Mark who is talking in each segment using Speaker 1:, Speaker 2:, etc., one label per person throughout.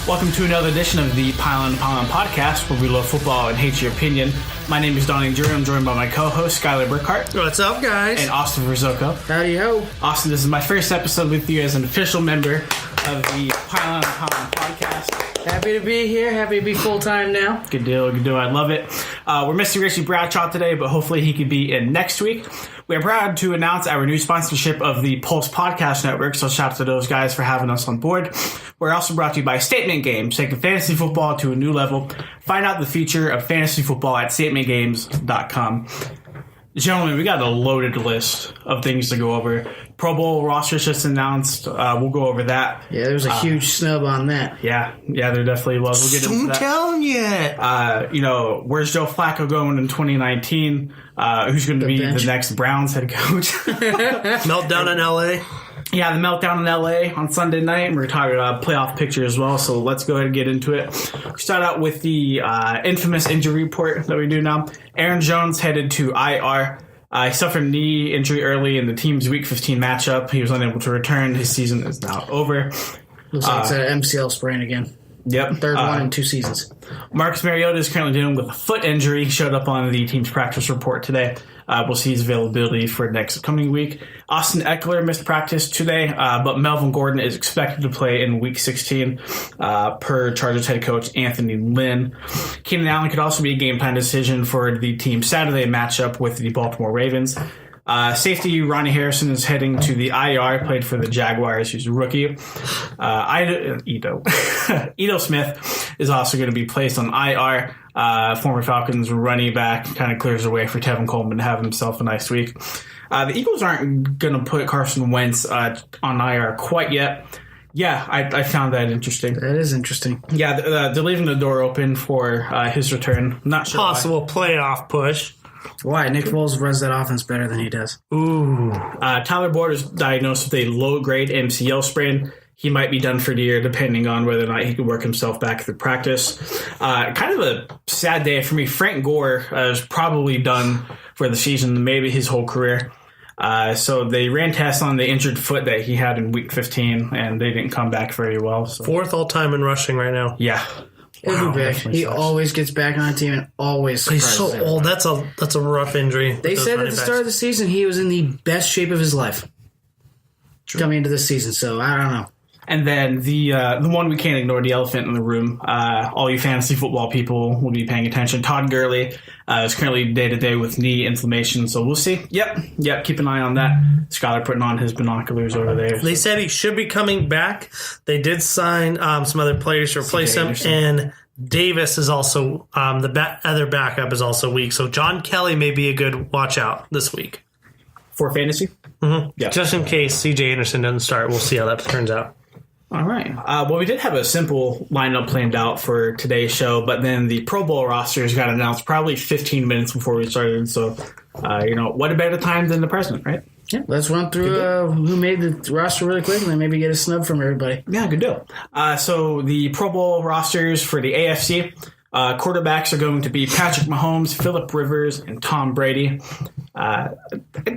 Speaker 1: Welcome to another edition of the Pile on podcast, where we love football and hate your opinion. My name is Donnie Drew. I'm joined by my co-host, Skylar Burkhart.
Speaker 2: What's up, guys?
Speaker 1: And Austin Rizzoco.
Speaker 3: Howdy ho.
Speaker 1: Austin, this is my first episode with you as an official member of the Pile on podcast.
Speaker 3: Happy to be here. Happy to be full-time now.
Speaker 1: Good deal. I love it. We're missing Richie Bradshaw today, but hopefully he could be in next week. We are proud to announce our new sponsorship of the Pulse Podcast Network, so shout out to those guys for having us on board. We're also brought to you by Statement Games, taking fantasy football to a new level. Find out the future of fantasy football at statementgames.com. Gentlemen, we got a loaded list of things to go over. Pro Bowl rosters just announced. We'll go over that.
Speaker 3: Yeah, there's a huge snub on that.
Speaker 1: Yeah, there definitely was. We'll get into that.
Speaker 2: Don't tell yet.
Speaker 1: Where's Joe Flacco going in 2019? Who's going to be the next Browns head coach?
Speaker 2: Meltdown in L.A.?
Speaker 1: Yeah, the meltdown in L.A. on Sunday night. We're talking about playoff picture as well, so let's go ahead and get into it. We start out with the infamous injury report that we do now. Aaron Jones headed to IR. He suffered a knee injury early in the team's Week 15 matchup. He was unable to return. His season is now over.
Speaker 3: Looks like it's an MCL sprain again.
Speaker 1: Yep.
Speaker 3: Third one in 2 seasons.
Speaker 1: Marcus Mariota is currently dealing with a foot injury. He showed up on the team's practice report today. We'll see his availability for next coming week. Austin Eckler missed practice today, but Melvin Gordon is expected to play in Week 16 per Chargers head coach Anthony Lynn. Keenan Allen could also be a game time decision for the team's Saturday matchup with the Baltimore Ravens. Safety Ronnie Harrison is heading to the IR, played for the Jaguars, who's a rookie. Ito Smith is also going to be placed on IR. Former Falcons running back, kind of clears the way for Tevin Coleman to have himself a nice week. The Eagles aren't going to put Carson Wentz on IR quite yet. Yeah, I found that interesting.
Speaker 3: That is interesting.
Speaker 1: Yeah, they're leaving the door open for his return. Not sure
Speaker 2: Possible
Speaker 1: why.
Speaker 2: playoff push.
Speaker 3: Why? Nick Foles runs that offense better than he does.
Speaker 1: Ooh. Tyler Boyd is diagnosed with a low-grade MCL sprain. He might be done for the year, depending on whether or not he can work himself back through practice. Kind of a sad day for me. Frank Gore is probably done for the season, maybe his whole career. So they ran tests on the injured foot that he had in Week 15, and they didn't come back very well. So.
Speaker 2: 4th all-time in rushing right now.
Speaker 1: Yeah.
Speaker 3: He'll be back. He always gets back on the team and always surprises
Speaker 2: He's so
Speaker 3: everyone.
Speaker 2: old. That's a rough injury.
Speaker 3: They said at the start of the season he was in the best shape of his life coming into this season, so I don't know.
Speaker 1: And then the one we can't ignore, the elephant in the room. All you fantasy football people will be paying attention. Todd Gurley is currently day-to-day with knee inflammation, so we'll see. Yep, keep an eye on that. Skylar putting on his binoculars over there.
Speaker 2: They said he should be coming back. They did sign some other players to replace him, and Davis is also other backup is also weak. So John Kelly may be a good watch out this week
Speaker 1: for fantasy.
Speaker 2: Mm-hmm.
Speaker 1: Yeah,
Speaker 2: just in case C.J. Anderson doesn't start. We'll see how that turns out.
Speaker 1: All right. Well, we did have a simple lineup planned out for today's show, but then the Pro Bowl rosters got announced probably 15 minutes before we started. So, what a better time than the present, right?
Speaker 3: Yeah, let's run through who made the roster really quick and then maybe get a snub from everybody.
Speaker 1: Yeah, good deal. So the Pro Bowl rosters for the AFC, quarterbacks are going to be Patrick Mahomes, Phillip Rivers, and Tom Brady. I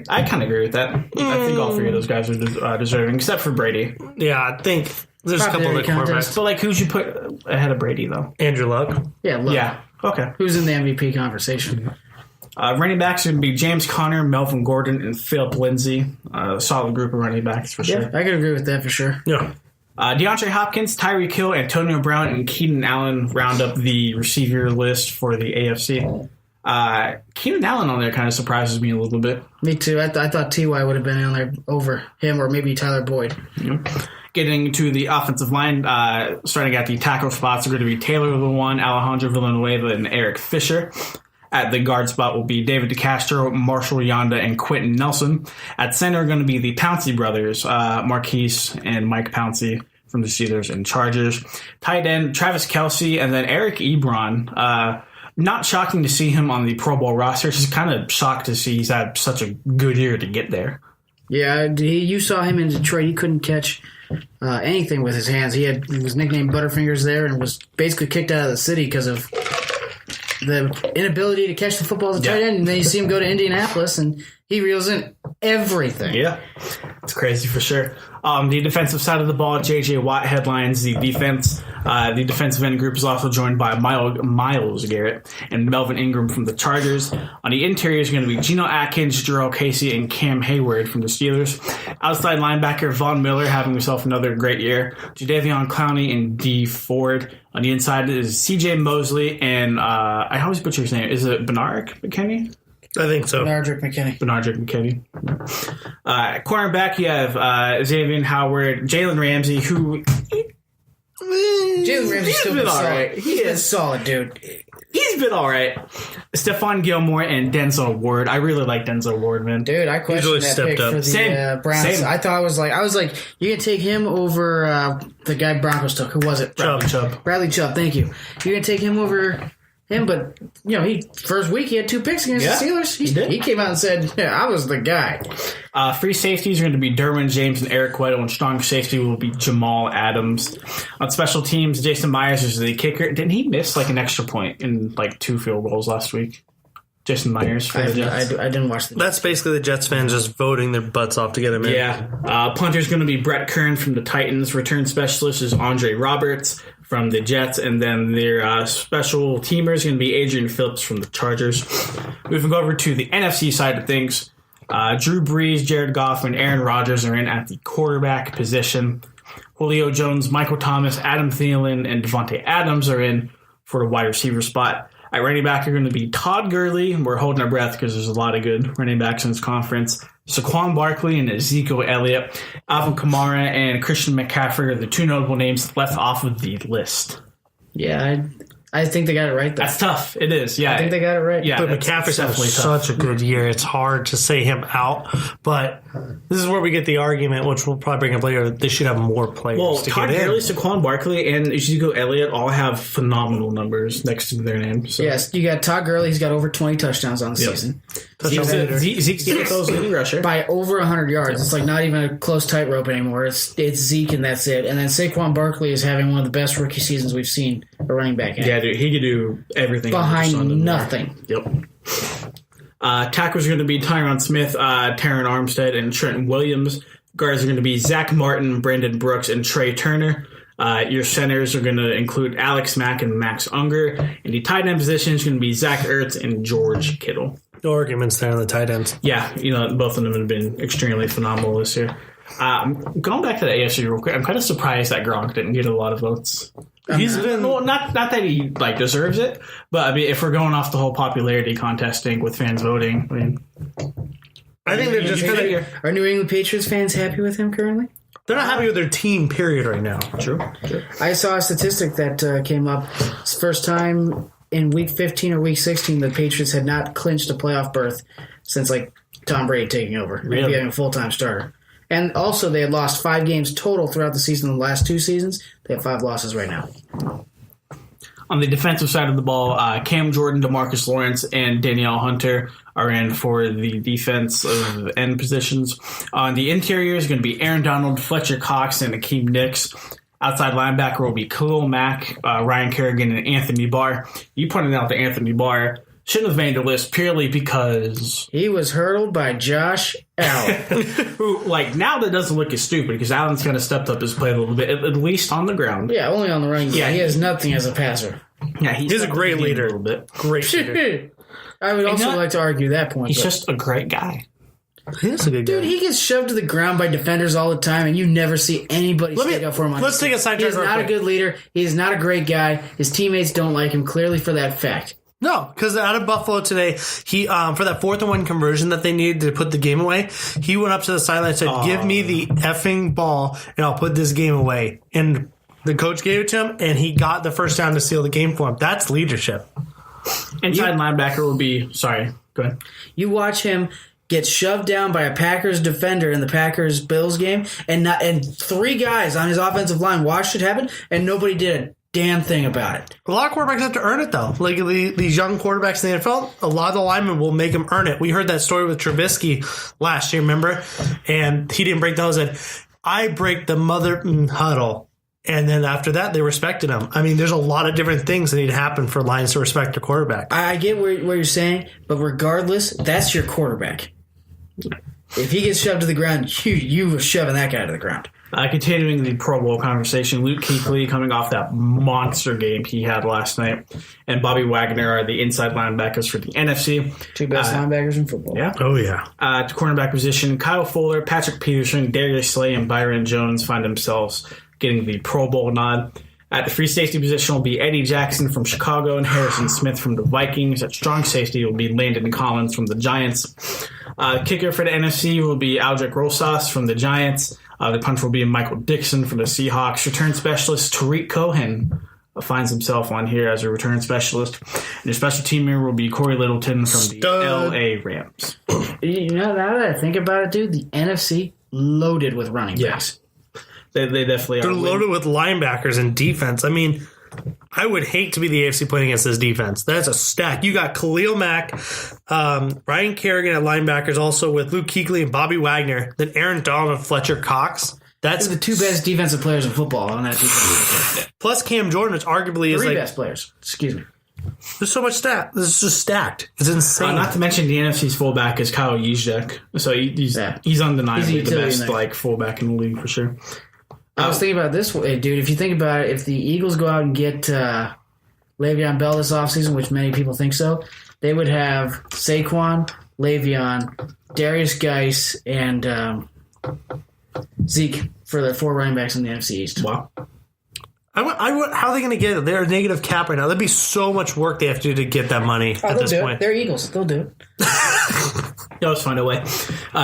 Speaker 1: kind of agree with that. I think all three of those guys are deserving, except for Brady.
Speaker 2: Yeah, I think there's a couple of quarterbacks.
Speaker 1: So, who'd you put ahead of Brady, though?
Speaker 2: Andrew Luck.
Speaker 3: Yeah, Luck.
Speaker 1: Yeah, okay.
Speaker 3: Who's in the MVP conversation?
Speaker 1: Running backs are going to be James Conner, Melvin Gordon, and Philip Lindsay. A solid group of running backs for sure.
Speaker 3: Yeah, I could agree with that for sure.
Speaker 2: Yeah.
Speaker 1: DeAndre Hopkins, Tyreek Hill, Antonio Brown, and Keenan Allen round up the receiver list for the AFC. Keenan Allen on there kind of surprises me a little bit.
Speaker 3: Me too. I thought T.Y. would have been on there over him or maybe Tyler Boyd.
Speaker 1: Mm-hmm. Getting to the offensive line, starting at the tackle spots are going to be Taylor Lewan, Alejandro Villanueva, and Eric Fisher. At the guard spot will be David DeCastro, Marshall Yonda, and Quentin Nelson. At center are going to be the Pouncey brothers, Marquise and Mike Pouncey from the Steelers and Chargers. Tight end, Travis Kelce, and then Eric Ebron. Not shocking to see him on the Pro Bowl roster. Just kind of shocked to see he's had such a good year to get there.
Speaker 3: Yeah, you saw him in Detroit. He couldn't catch anything with his hands. He was nicknamed Butterfingers there and was basically kicked out of the city because of the inability to catch the football as a tight end. And then you see him go to Indianapolis, and he reels in everything.
Speaker 1: Yeah, it's crazy for sure. The defensive side of the ball, J.J. Watt headlines the defense. The defensive end group is also joined by Myles Garrett and Melvin Ingram from the Chargers. On the interior is going to be Geno Atkins, Jarrell Casey, and Cam Hayward from the Steelers. Outside linebacker Von Miller having himself another great year. Jadeveon Clowney and D. Ford. On the inside is C.J. Mosley and I always butcher his name. Is it Bernard McKinney?
Speaker 2: I think so.
Speaker 3: Bernard McKinney.
Speaker 1: Cornerback, you have Xavier Howard, Jalen Ramsey, who...
Speaker 3: Jalen Ramsey's still been
Speaker 1: all
Speaker 3: solid.
Speaker 1: right.
Speaker 3: He's been solid, dude.
Speaker 1: He's been all right. Stephon Gilmore and Denzel Ward. I really like Denzel Ward, man.
Speaker 3: Dude, I questioned
Speaker 2: really
Speaker 3: that
Speaker 2: stepped
Speaker 3: pick
Speaker 2: up.
Speaker 3: for the
Speaker 1: Same.
Speaker 3: Browns.
Speaker 1: Same.
Speaker 3: I was like, you can take him over the guy Broncos took. Who was it?
Speaker 1: Chubb.
Speaker 3: Bradley Chubb. Thank you. You're gonna take him over him, but he first week he had 2 picks against the Steelers. He came out and said, "Yeah, I was the guy."
Speaker 1: Free safeties are going to be Derwin James and Eric Weddle, and strong safety will be Jamal Adams. On special teams, Jason Myers is the kicker. Didn't he miss an extra point in 2 field goals last week? Jason Myers for the Jets.
Speaker 3: I didn't watch the.
Speaker 2: That's basically the Jets fans just voting their butts off to get him in.
Speaker 1: Yeah. Punter's going to be Brett Kern from the Titans. Return specialist is Andre Roberts from the Jets. And then their special teamer is going to be Adrian Phillips from the Chargers. Moving over to the NFC side of things, Drew Brees, Jared Goff, and Aaron Rodgers are in at the quarterback position. Julio Jones, Michael Thomas, Adam Thielen, and Devontae Adams are in for the wide receiver spot. At running back are going to be Todd Gurley. We're holding our breath because there's a lot of good running backs in this conference. Saquon Barkley and Ezekiel Elliott. Alvin Kamara and Christian McCaffrey are the 2 notable names left off of the list.
Speaker 3: Yeah, I think they got it right, though.
Speaker 1: That's tough. It is, yeah.
Speaker 3: I think they got it right.
Speaker 1: Yeah,
Speaker 2: But
Speaker 1: that's
Speaker 2: McCaffrey's having
Speaker 1: definitely tough.
Speaker 2: such a good year. It's hard to say him out. But this is where we get the argument, which we'll probably bring up later, that they should have more players
Speaker 1: Well,
Speaker 2: to
Speaker 1: Todd
Speaker 2: get in.
Speaker 1: Gurley, Saquon Barkley, and Ezekiel Elliott all have phenomenal numbers next to their name. So.
Speaker 3: Yes, you got Todd Gurley. He's got over 20 touchdowns on the season.
Speaker 1: Zeke's the those leading rusher.
Speaker 3: By over 100 yards. It's not even a close tightrope anymore. It's Zeke and that's it. And then Saquon Barkley is having one of the best rookie seasons we've seen a running back at.
Speaker 1: Yeah, dude, he could do everything.
Speaker 3: Behind nothing.
Speaker 1: Yep. Tackles are going to be Tyron Smith, Taron Armstead, and Trent Williams. Guards are going to be Zach Martin, Brandon Brooks, and Trey Turner. Your centers are going to include Alex Mack and Max Unger. And the tight end position is going to be Zach Ertz and George Kittle.
Speaker 2: No arguments there on the tight ends.
Speaker 1: Yeah, both of them have been extremely phenomenal this year. Going back to the AFC real quick, I'm kind of surprised that Gronk didn't get a lot of votes.
Speaker 2: He's been...
Speaker 1: Well, not that he deserves it, but I mean, if we're going off the whole popularity contesting with fans voting,
Speaker 2: I think they're just going to...
Speaker 3: Are New England Patriots fans happy with him currently?
Speaker 2: They're not happy with their team, period, right now.
Speaker 1: True.
Speaker 3: I saw a statistic that came up. It's the first time in week 15 or week 16 the Patriots had not clinched a playoff berth since Tom Brady taking over. Maybe having a full-time starter. And also they had lost 5 games total throughout the season. The last 2 seasons, they have 5 losses right now.
Speaker 1: On the defensive side of the ball, Cam Jordan, DeMarcus Lawrence, and Danielle Hunter are in for the defense of end positions. On the interior is going to be Aaron Donald, Fletcher Cox, and Akeem Nicks. Outside linebacker will be Khalil Mack, Ryan Kerrigan, and Anthony Barr. You pointed out that Anthony Barr shouldn't have made the list purely because
Speaker 3: he was hurdled by Josh Allen.
Speaker 1: Who, now that doesn't look as stupid because Allen's kind of stepped up his play a little bit, at least on the ground.
Speaker 3: Yeah, only on the running game. Yeah, he has nothing as a passer.
Speaker 1: Yeah,
Speaker 2: he's a great leader.
Speaker 1: A little bit.
Speaker 2: Great leader.
Speaker 3: I would also like to argue that point.
Speaker 1: He's just a great guy.
Speaker 2: He's a good guy.
Speaker 3: Dude, he gets shoved to the ground by defenders all the time, and you never see anybody stick up for him.
Speaker 2: Let's take a side track.
Speaker 3: He is not a good leader. He is not a great guy. His teammates don't like him, clearly for that fact.
Speaker 2: No, because out of Buffalo today, he for that 4th and 1 conversion that they needed to put the game away, he went up to the sideline and said, "Give me the effing ball, and I'll put this game away." And the coach gave it to him, and he got the first down to seal the game for him. That's leadership.
Speaker 1: Inside linebacker will be... Sorry, go ahead.
Speaker 3: You watch him get shoved down by a Packers defender in the Packers-Bills game, and 3 guys on his offensive line watched it happen, and nobody did a damn thing about it.
Speaker 2: A lot of quarterbacks have to earn it, though. These young quarterbacks in the NFL, a lot of the linemen will make them earn it. We heard that story with Trubisky last year, remember? And he didn't break the huddle. He said, "I break the mother huddle." And then after that, they respected him. I mean, there's a lot of different things that need to happen for Lions to respect their quarterback.
Speaker 3: I get what you're saying, but regardless, that's your quarterback. If he gets shoved to the ground, you were shoving that guy to the ground.
Speaker 1: Continuing the Pro Bowl conversation, Luke Kuechly coming off that monster game he had last night, and Bobby Wagner are the inside linebackers for the NFC.
Speaker 3: Two best linebackers in football.
Speaker 1: Yeah.
Speaker 2: Oh, yeah.
Speaker 1: To cornerback position, Kyle Fuller, Patrick Peterson, Darius Slay, and Byron Jones find themselves getting the Pro Bowl nod. At the free safety position will be Eddie Jackson from Chicago and Harrison Smith from the Vikings. At strong safety will be Landon Collins from the Giants. Kicker for the NFC will be Aldrick Rosas from the Giants. The punter will be Michael Dixon from the Seahawks. Return specialist Tariq Cohen finds himself on here as a return specialist. And your special teamer will be Corey Littleton from the LA Rams.
Speaker 3: You know, now that I think about it, dude, the NFC loaded with running backs.
Speaker 1: They definitely are.
Speaker 2: They're loaded with linebackers and defense. I mean, I would hate to be the AFC playing against this defense. That's a stack. You got Khalil Mack, Ryan Kerrigan at linebackers, also with Luke Kuechly and Bobby Wagner. Then Aaron Donald and Fletcher Cox. That's
Speaker 3: the two best defensive players in football on that defense.
Speaker 2: Plus Cam Jordan, which arguably is
Speaker 3: three best players. Excuse me.
Speaker 2: There's so much stat. This is just stacked. It's insane.
Speaker 1: Not to mention the NFC's fullback is Kyle Juszczyk. So he's undeniably the best fullback in the league for sure.
Speaker 3: I was thinking about this way, dude. If you think about it, if the Eagles go out and get Le'Veon Bell this offseason, which many people think so, they would have Saquon, Le'Veon, Darius Geis, and Zeke for their 4 running backs in the NFC East.
Speaker 1: Wow.
Speaker 2: How are they going to get it? They're negative cap right now. There'd be so much work they have to do to get that money at this point.
Speaker 3: They're Eagles. They'll do it.
Speaker 1: They'll just find a way.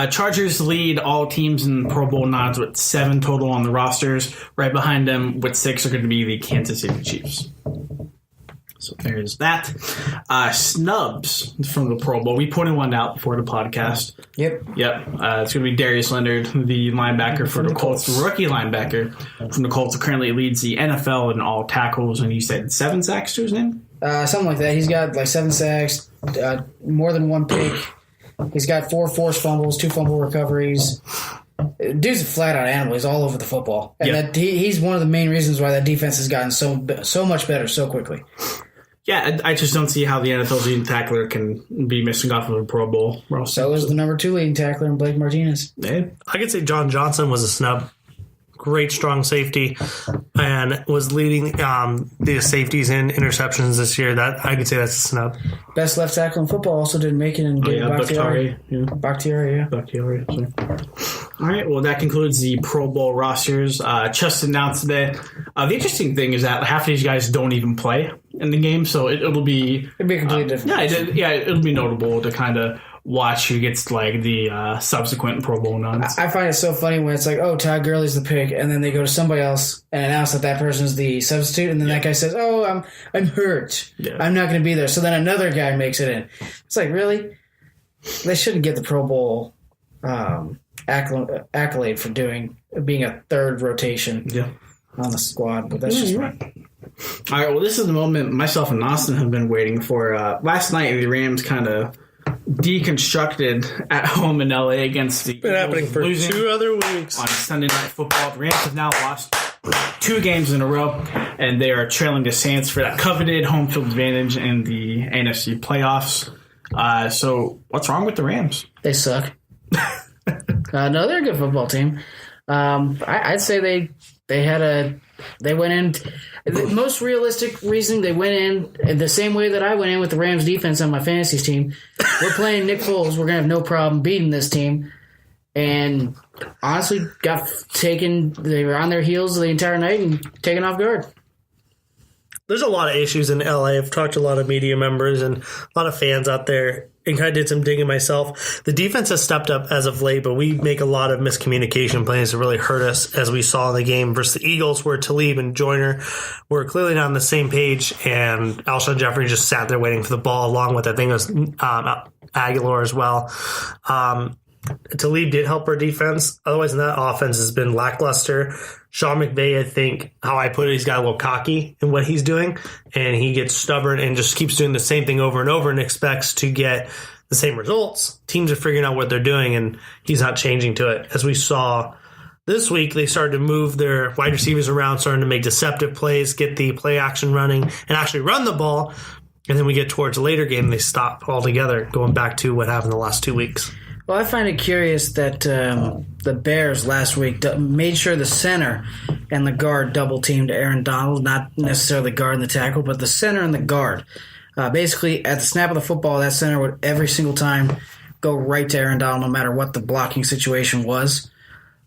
Speaker 1: Chargers lead all teams in Pro Bowl nods with 7 total on the rosters. Right behind them with 6 are going to be the Kansas City Chiefs. So there's that. Snubs from the Pro Bowl. We pointed one out before the podcast.
Speaker 3: Yep.
Speaker 1: It's going to be Darius Leonard, the linebacker for the Colts, the rookie linebacker from the Colts, who currently leads the NFL in all tackles. And you said 7 sacks to his name?
Speaker 3: Something like that. He's got like 7 sacks, more than 1 pick. He's got 4 forced fumbles, 2 fumble recoveries. Dude's a flat-out animal. He's all over the football. And he's one of the main reasons why that defense has gotten so much better so quickly.
Speaker 1: Yeah, I just don't see how the NFL's leading tackler can be missing off of a Pro Bowl.
Speaker 3: So is the number 2 leading tackler in Blake Martinez.
Speaker 1: Yeah.
Speaker 2: I could say John Johnson was a snub. Great strong safety and was leading the safeties in interceptions this year. That I could say that's a snub.
Speaker 3: Best left tackle in football also didn't make it in Bakhtiari. Bakhtiari.
Speaker 1: All right, well, that concludes the Pro Bowl rosters. Just announced today. The interesting thing is that half of these guys don't even play in the game, so it'll be
Speaker 3: a completely different.
Speaker 1: It'll be notable to kind of watch who gets like the subsequent Pro Bowl nods.
Speaker 3: I find it so funny when it's like, oh, Todd Gurley's the pick, and then they go to somebody else and announce that person is the substitute, and then that guy says, oh, I'm hurt. Yeah. I'm not going to be there. So then another guy makes it in. It's like, really? They shouldn't get the Pro Bowl accolade for being a third rotation on the squad, but that's just right.
Speaker 1: All right, well, this is the moment myself and Austin have been waiting for. Last night, the Rams kind of deconstructed at home in LA against the
Speaker 2: been happening for 2 other weeks
Speaker 1: on Sunday Night Football. The Rams have now lost 2 games in a row, and they are trailing the Saints for that coveted home field advantage in the NFC playoffs. So what's wrong with the Rams?
Speaker 3: They suck. No, they're a good football team. I'd say they went in. The most realistic reason they went in the same way that I went in with the Rams defense on my fantasy team. We're playing Nick Foles. We're going to have no problem beating this team. And honestly, they were on their heels the entire night and taken off guard.
Speaker 2: There's a lot of issues in LA. I've talked to a lot of media members and a lot of fans out there and kind of did some digging myself. The defense has stepped up as of late, but we make a lot of miscommunication plays that really hurt us, as we saw in the game versus the Eagles, where Talib and Joyner were clearly not on the same page, and Alshon Jeffrey just sat there waiting for the ball, along with, I think it was Aguilar as well. Talib did help our defense. Otherwise, that offense has been lackluster. Sean McVay, I think, how I put it, he's got a little cocky in what he's doing, and he gets stubborn and just keeps doing the same thing over and over and expects to get the same results. Teams are figuring out what they're doing, and he's not changing to it. As we saw this week, they started to move their wide receivers around, starting to make deceptive plays, get the play action running, and actually run the ball. And then we get towards a later game, they stop altogether, going back to what happened the last 2 weeks.
Speaker 3: Well, I find it curious that the Bears last week made sure the center and the guard double-teamed Aaron Donald, not necessarily the guard and the tackle, but the center and the guard. Basically, at the snap of the football, that center would every single time go right to Aaron Donald no matter what the blocking situation was.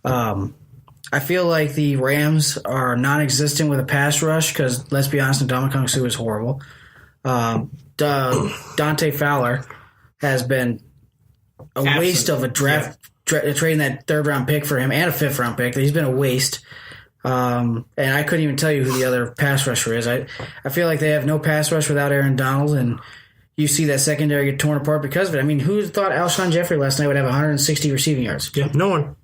Speaker 3: I feel like the Rams are non-existent with a pass rush because, let's be honest, Ndamukong Suh is horrible. Dante Fowler has been a waste of a draft, trading that third-round pick for him and a fifth-round pick. He's been a waste. And I couldn't even tell you who the other pass rusher is. I feel like they have no pass rush without Aaron Donald, and you see that secondary get torn apart because of it. I mean, who thought Alshon Jeffrey last night would have 160 receiving yards?
Speaker 2: Yeah, no one.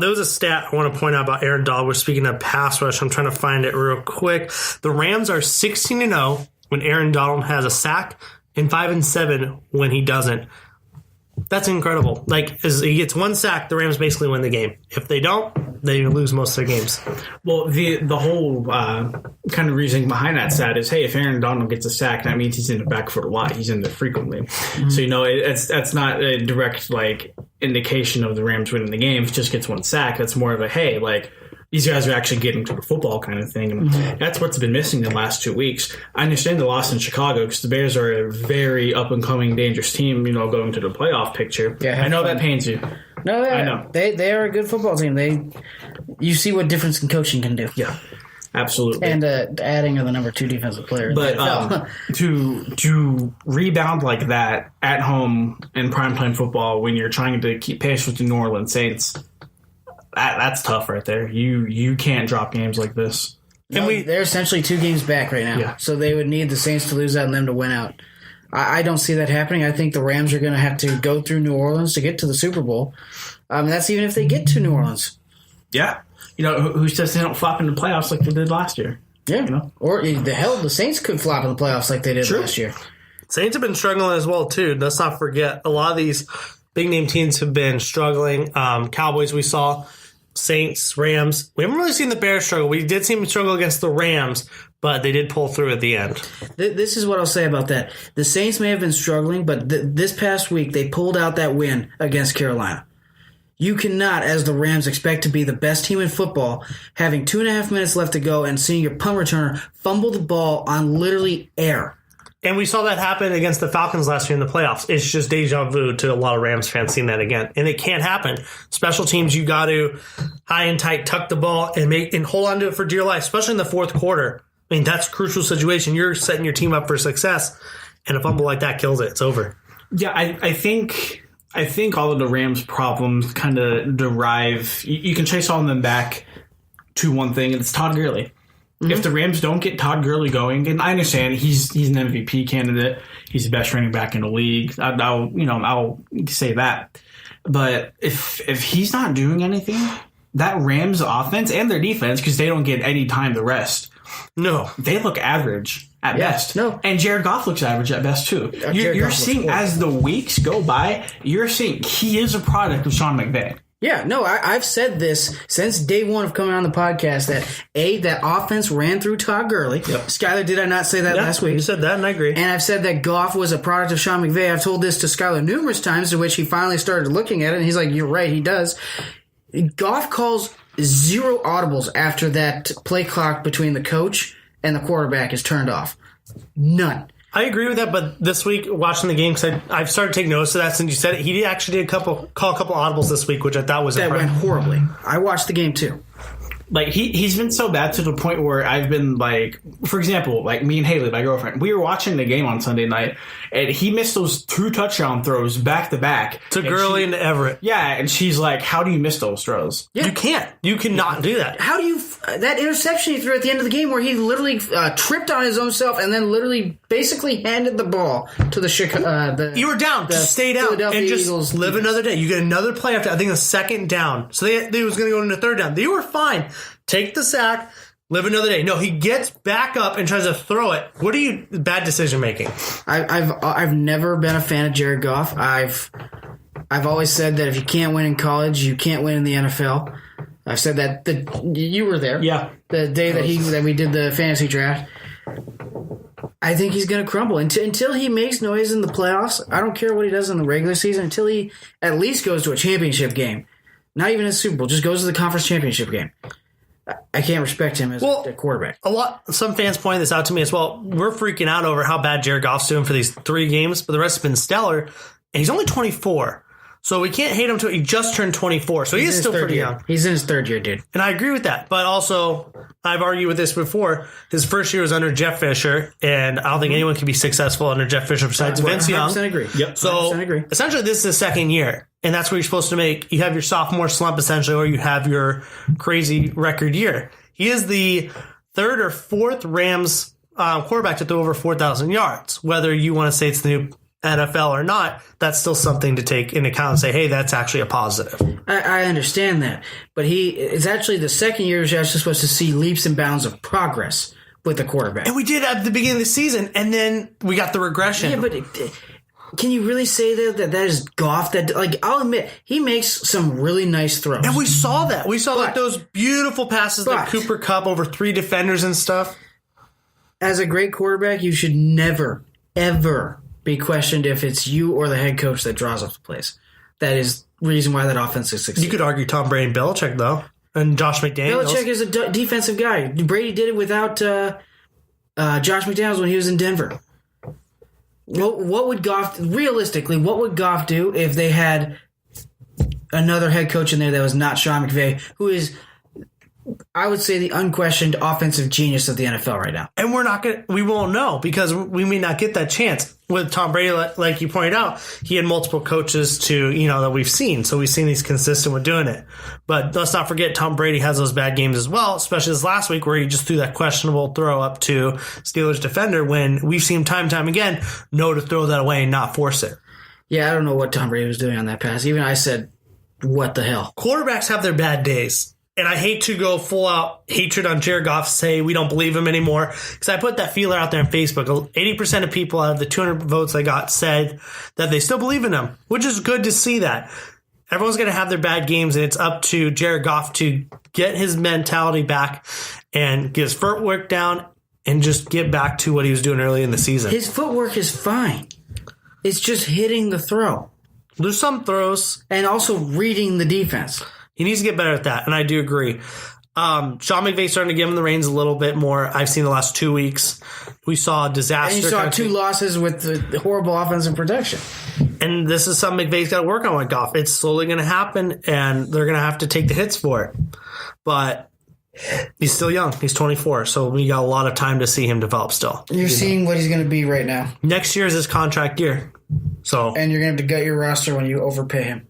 Speaker 2: There was a stat I want to point out about Aaron Donald. We're speaking of pass rush. I'm trying to find it real quick. The Rams are 16-0 when Aaron Donald has a sack and 5-7 when he doesn't. That's incredible. Like, as he gets one sack, the Rams basically win the game. If they don't, they lose most of their games.
Speaker 1: Well, the whole kind of reasoning behind that stat is, hey, if Aaron Donald gets a sack, that means he's in the backfoot a lot. He's in there frequently. Mm-hmm. So, that's not a direct, indication of the Rams winning the game. If he just gets one sack, that's more of a, hey, these guys are actually getting to the football kind of thing. And that's what's been missing the last 2 weeks. I understand the loss in Chicago because the Bears are a very up-and-coming, dangerous team, going to the playoff picture. Yeah, I know that pains you.
Speaker 3: No, I know. They are a good football team. You see what difference in coaching can do.
Speaker 1: Yeah, absolutely.
Speaker 3: And adding of the number 2 defensive player.
Speaker 1: But to rebound like that at home in primetime football when you're trying to keep pace with the New Orleans Saints – that's tough right there. You can't drop games like this.
Speaker 3: They're essentially 2 games back right now. Yeah. So they would need the Saints to lose out and them to win out. I don't see that happening. I think the Rams are going to have to go through New Orleans to get to the Super Bowl. That's even if they get to New Orleans.
Speaker 1: Yeah. Who says they don't flop in the playoffs like they did last year?
Speaker 3: Yeah. Or the Saints could flop in the playoffs like they did last year.
Speaker 2: Saints have been struggling as well, too. Let's not forget. A lot of these big-name teams have been struggling. Cowboys we saw. Saints, Rams. We haven't really seen the Bears struggle. We did see them struggle against the Rams, but they did pull through at the end.
Speaker 3: This is what I'll say about that. The Saints may have been struggling, but this past week they pulled out that win against Carolina. You cannot, as the Rams, expect to be the best team in football, having 2.5 minutes left to go and seeing your punt returner fumble the ball on literally air.
Speaker 2: And we saw that happen against the Falcons last year in the playoffs. It's just deja vu to a lot of Rams fans seeing that again. And it can't happen. Special teams, you got to high and tight, tuck the ball and hold on to it for dear life, especially in the fourth quarter. I mean, that's a crucial situation. You're setting your team up for success, and a fumble like that kills it. It's over.
Speaker 1: Yeah, I think all of the Rams' problems kind of derive. You can trace all of them back to one thing, and it's Todd Gurley. Mm-hmm. If the Rams don't get Todd Gurley going, and I understand he's an MVP candidate, he's the best running back in the league. I'll say that. But if he's not doing anything, that Rams offense and their defense, because they don't get any time to rest. No, they look average at best. No, and Jared Goff looks average at best too. You're seeing as the weeks go by, you're seeing he is a product of Sean McVay.
Speaker 3: Yeah, no, I've said this since day one of coming on the podcast that offense ran through Todd Gurley. Yep. Skyler, did I not say that last week?
Speaker 2: You said that, and I agree.
Speaker 3: And I've said that Goff was a product of Sean McVay. I've told this to Skyler numerous times, to which he finally started looking at it, and he's like, you're right, he does. Goff calls 0 audibles after that play clock between the coach and the quarterback is turned off. None.
Speaker 2: I agree with that, but this week, watching the game, because I've started to take notice of that since you said it, he actually did call a couple audibles this week, which I thought was
Speaker 3: impressive. That went horribly. I watched the game, too.
Speaker 1: He's been so bad to the point where I've been for example, me and Haley, my girlfriend, we were watching the game on Sunday night, and he missed those 2 touchdown throws back to back
Speaker 2: to Gurley and Everett.
Speaker 1: Yeah, and she's like, "How do you miss those throws?
Speaker 2: Yeah. You can't. You cannot do that.
Speaker 3: How do you that interception he threw at the end of the game where he literally tripped on his own self and then literally basically handed the ball to the Chicago?
Speaker 2: You were down. Just stay down and just Eagles live another day. You get another play after I think a second down. So they was going to go into third down. They were fine. Take the sack, live another day. No, he gets back up and tries to throw it. What are you bad decision making?
Speaker 3: I've never been a fan of Jared Goff. I've always said that if you can't win in college, you can't win in the NFL. I've said that you were there.
Speaker 1: Yeah.
Speaker 3: The day that we did the fantasy draft. I think he's going to crumble until he makes noise in the playoffs. I don't care what he does in the regular season until he at least goes to a championship game. Not even a Super Bowl, just goes to the conference championship game. I can't respect him as a quarterback.
Speaker 2: Some fans point this out to me as well. We're freaking out over how bad Jared Goff's doing for these 3 games, but the rest have been stellar. And he's only 24. So we can't hate him he just turned 24. So he is still pretty young.
Speaker 3: He's in his 3rd year, dude.
Speaker 2: And I agree with that. But also, I've argued with this before. His first year was under Jeff Fisher, and I don't think anyone can be successful under Jeff Fisher besides Vince Young.
Speaker 3: 100% agree.
Speaker 1: Yep.
Speaker 2: So
Speaker 3: 100% agree.
Speaker 2: Essentially, this is his 2nd year. And that's what you're supposed to make. You have your sophomore slump, essentially, or you have your crazy record year. He is the 3rd or 4th Rams quarterback to throw over 4,000 yards. Whether you want to say it's the new NFL or not, that's still something to take into account and say, hey, that's actually a positive.
Speaker 3: I understand that. But it's actually the 2nd year you're actually supposed to see leaps and bounds of progress with the quarterback.
Speaker 2: And we did at the beginning of the season, and then we got the regression.
Speaker 3: Yeah, but can you really say that is Goff? I'll admit, he makes some really nice throws.
Speaker 2: And we saw that. We saw those beautiful passes like Cooper Kupp over 3 defenders and stuff.
Speaker 3: As a great quarterback, you should never, ever be questioned if it's you or the head coach that draws up the plays. That is the reason why that offense is successful.
Speaker 2: You could argue Tom Brady and Belichick, though, and Josh McDaniels.
Speaker 3: Belichick is a defensive guy. Brady did it without Josh McDaniels when he was in Denver. What would Goff, realistically, what would Goff do if they had another head coach in there that was not Sean McVay, who is, I would say, the unquestioned offensive genius of the NFL right now?
Speaker 2: And we won't know because we may not get that chance. With Tom Brady, like you pointed out, he had multiple coaches that we've seen. So we've seen he's consistent with doing it. But let's not forget Tom Brady has those bad games as well, especially this last week where he just threw that questionable throw up to Steelers defender when we've seen time and time again, know to throw that away and not force it.
Speaker 3: Yeah, I don't know what Tom Brady was doing on that pass. Even I said, what the hell?
Speaker 2: Quarterbacks have their bad days. And I hate to go full out hatred on Jared Goff, say we don't believe him anymore. Because I put that feeler out there on Facebook. 80% of people out of the 200 votes I got said that they still believe in him, which is good to see that. Everyone's going to have their bad games, and it's up to Jared Goff to get his mentality back and get his footwork down and just get back to what he was doing early in the season.
Speaker 3: His footwork is fine. It's just hitting the throw.
Speaker 2: There's some throws.
Speaker 3: And also reading the defense.
Speaker 2: He needs to get better at that, and I do agree. Sean McVay's starting to give him the reins a little bit more. I've seen the last 2 weeks. We saw a disaster.
Speaker 3: And you saw 2 losses with the horrible offensive production.
Speaker 2: And this is something McVay's got to work on with Goff. It's slowly going to happen, and they're going to have to take the hits for it. But he's still young. He's 24, so we got a lot of time to see him develop still.
Speaker 3: You're seeing what he's going to be right now.
Speaker 2: Next year is his contract year.
Speaker 3: And you're going to have to gut your roster when you overpay him.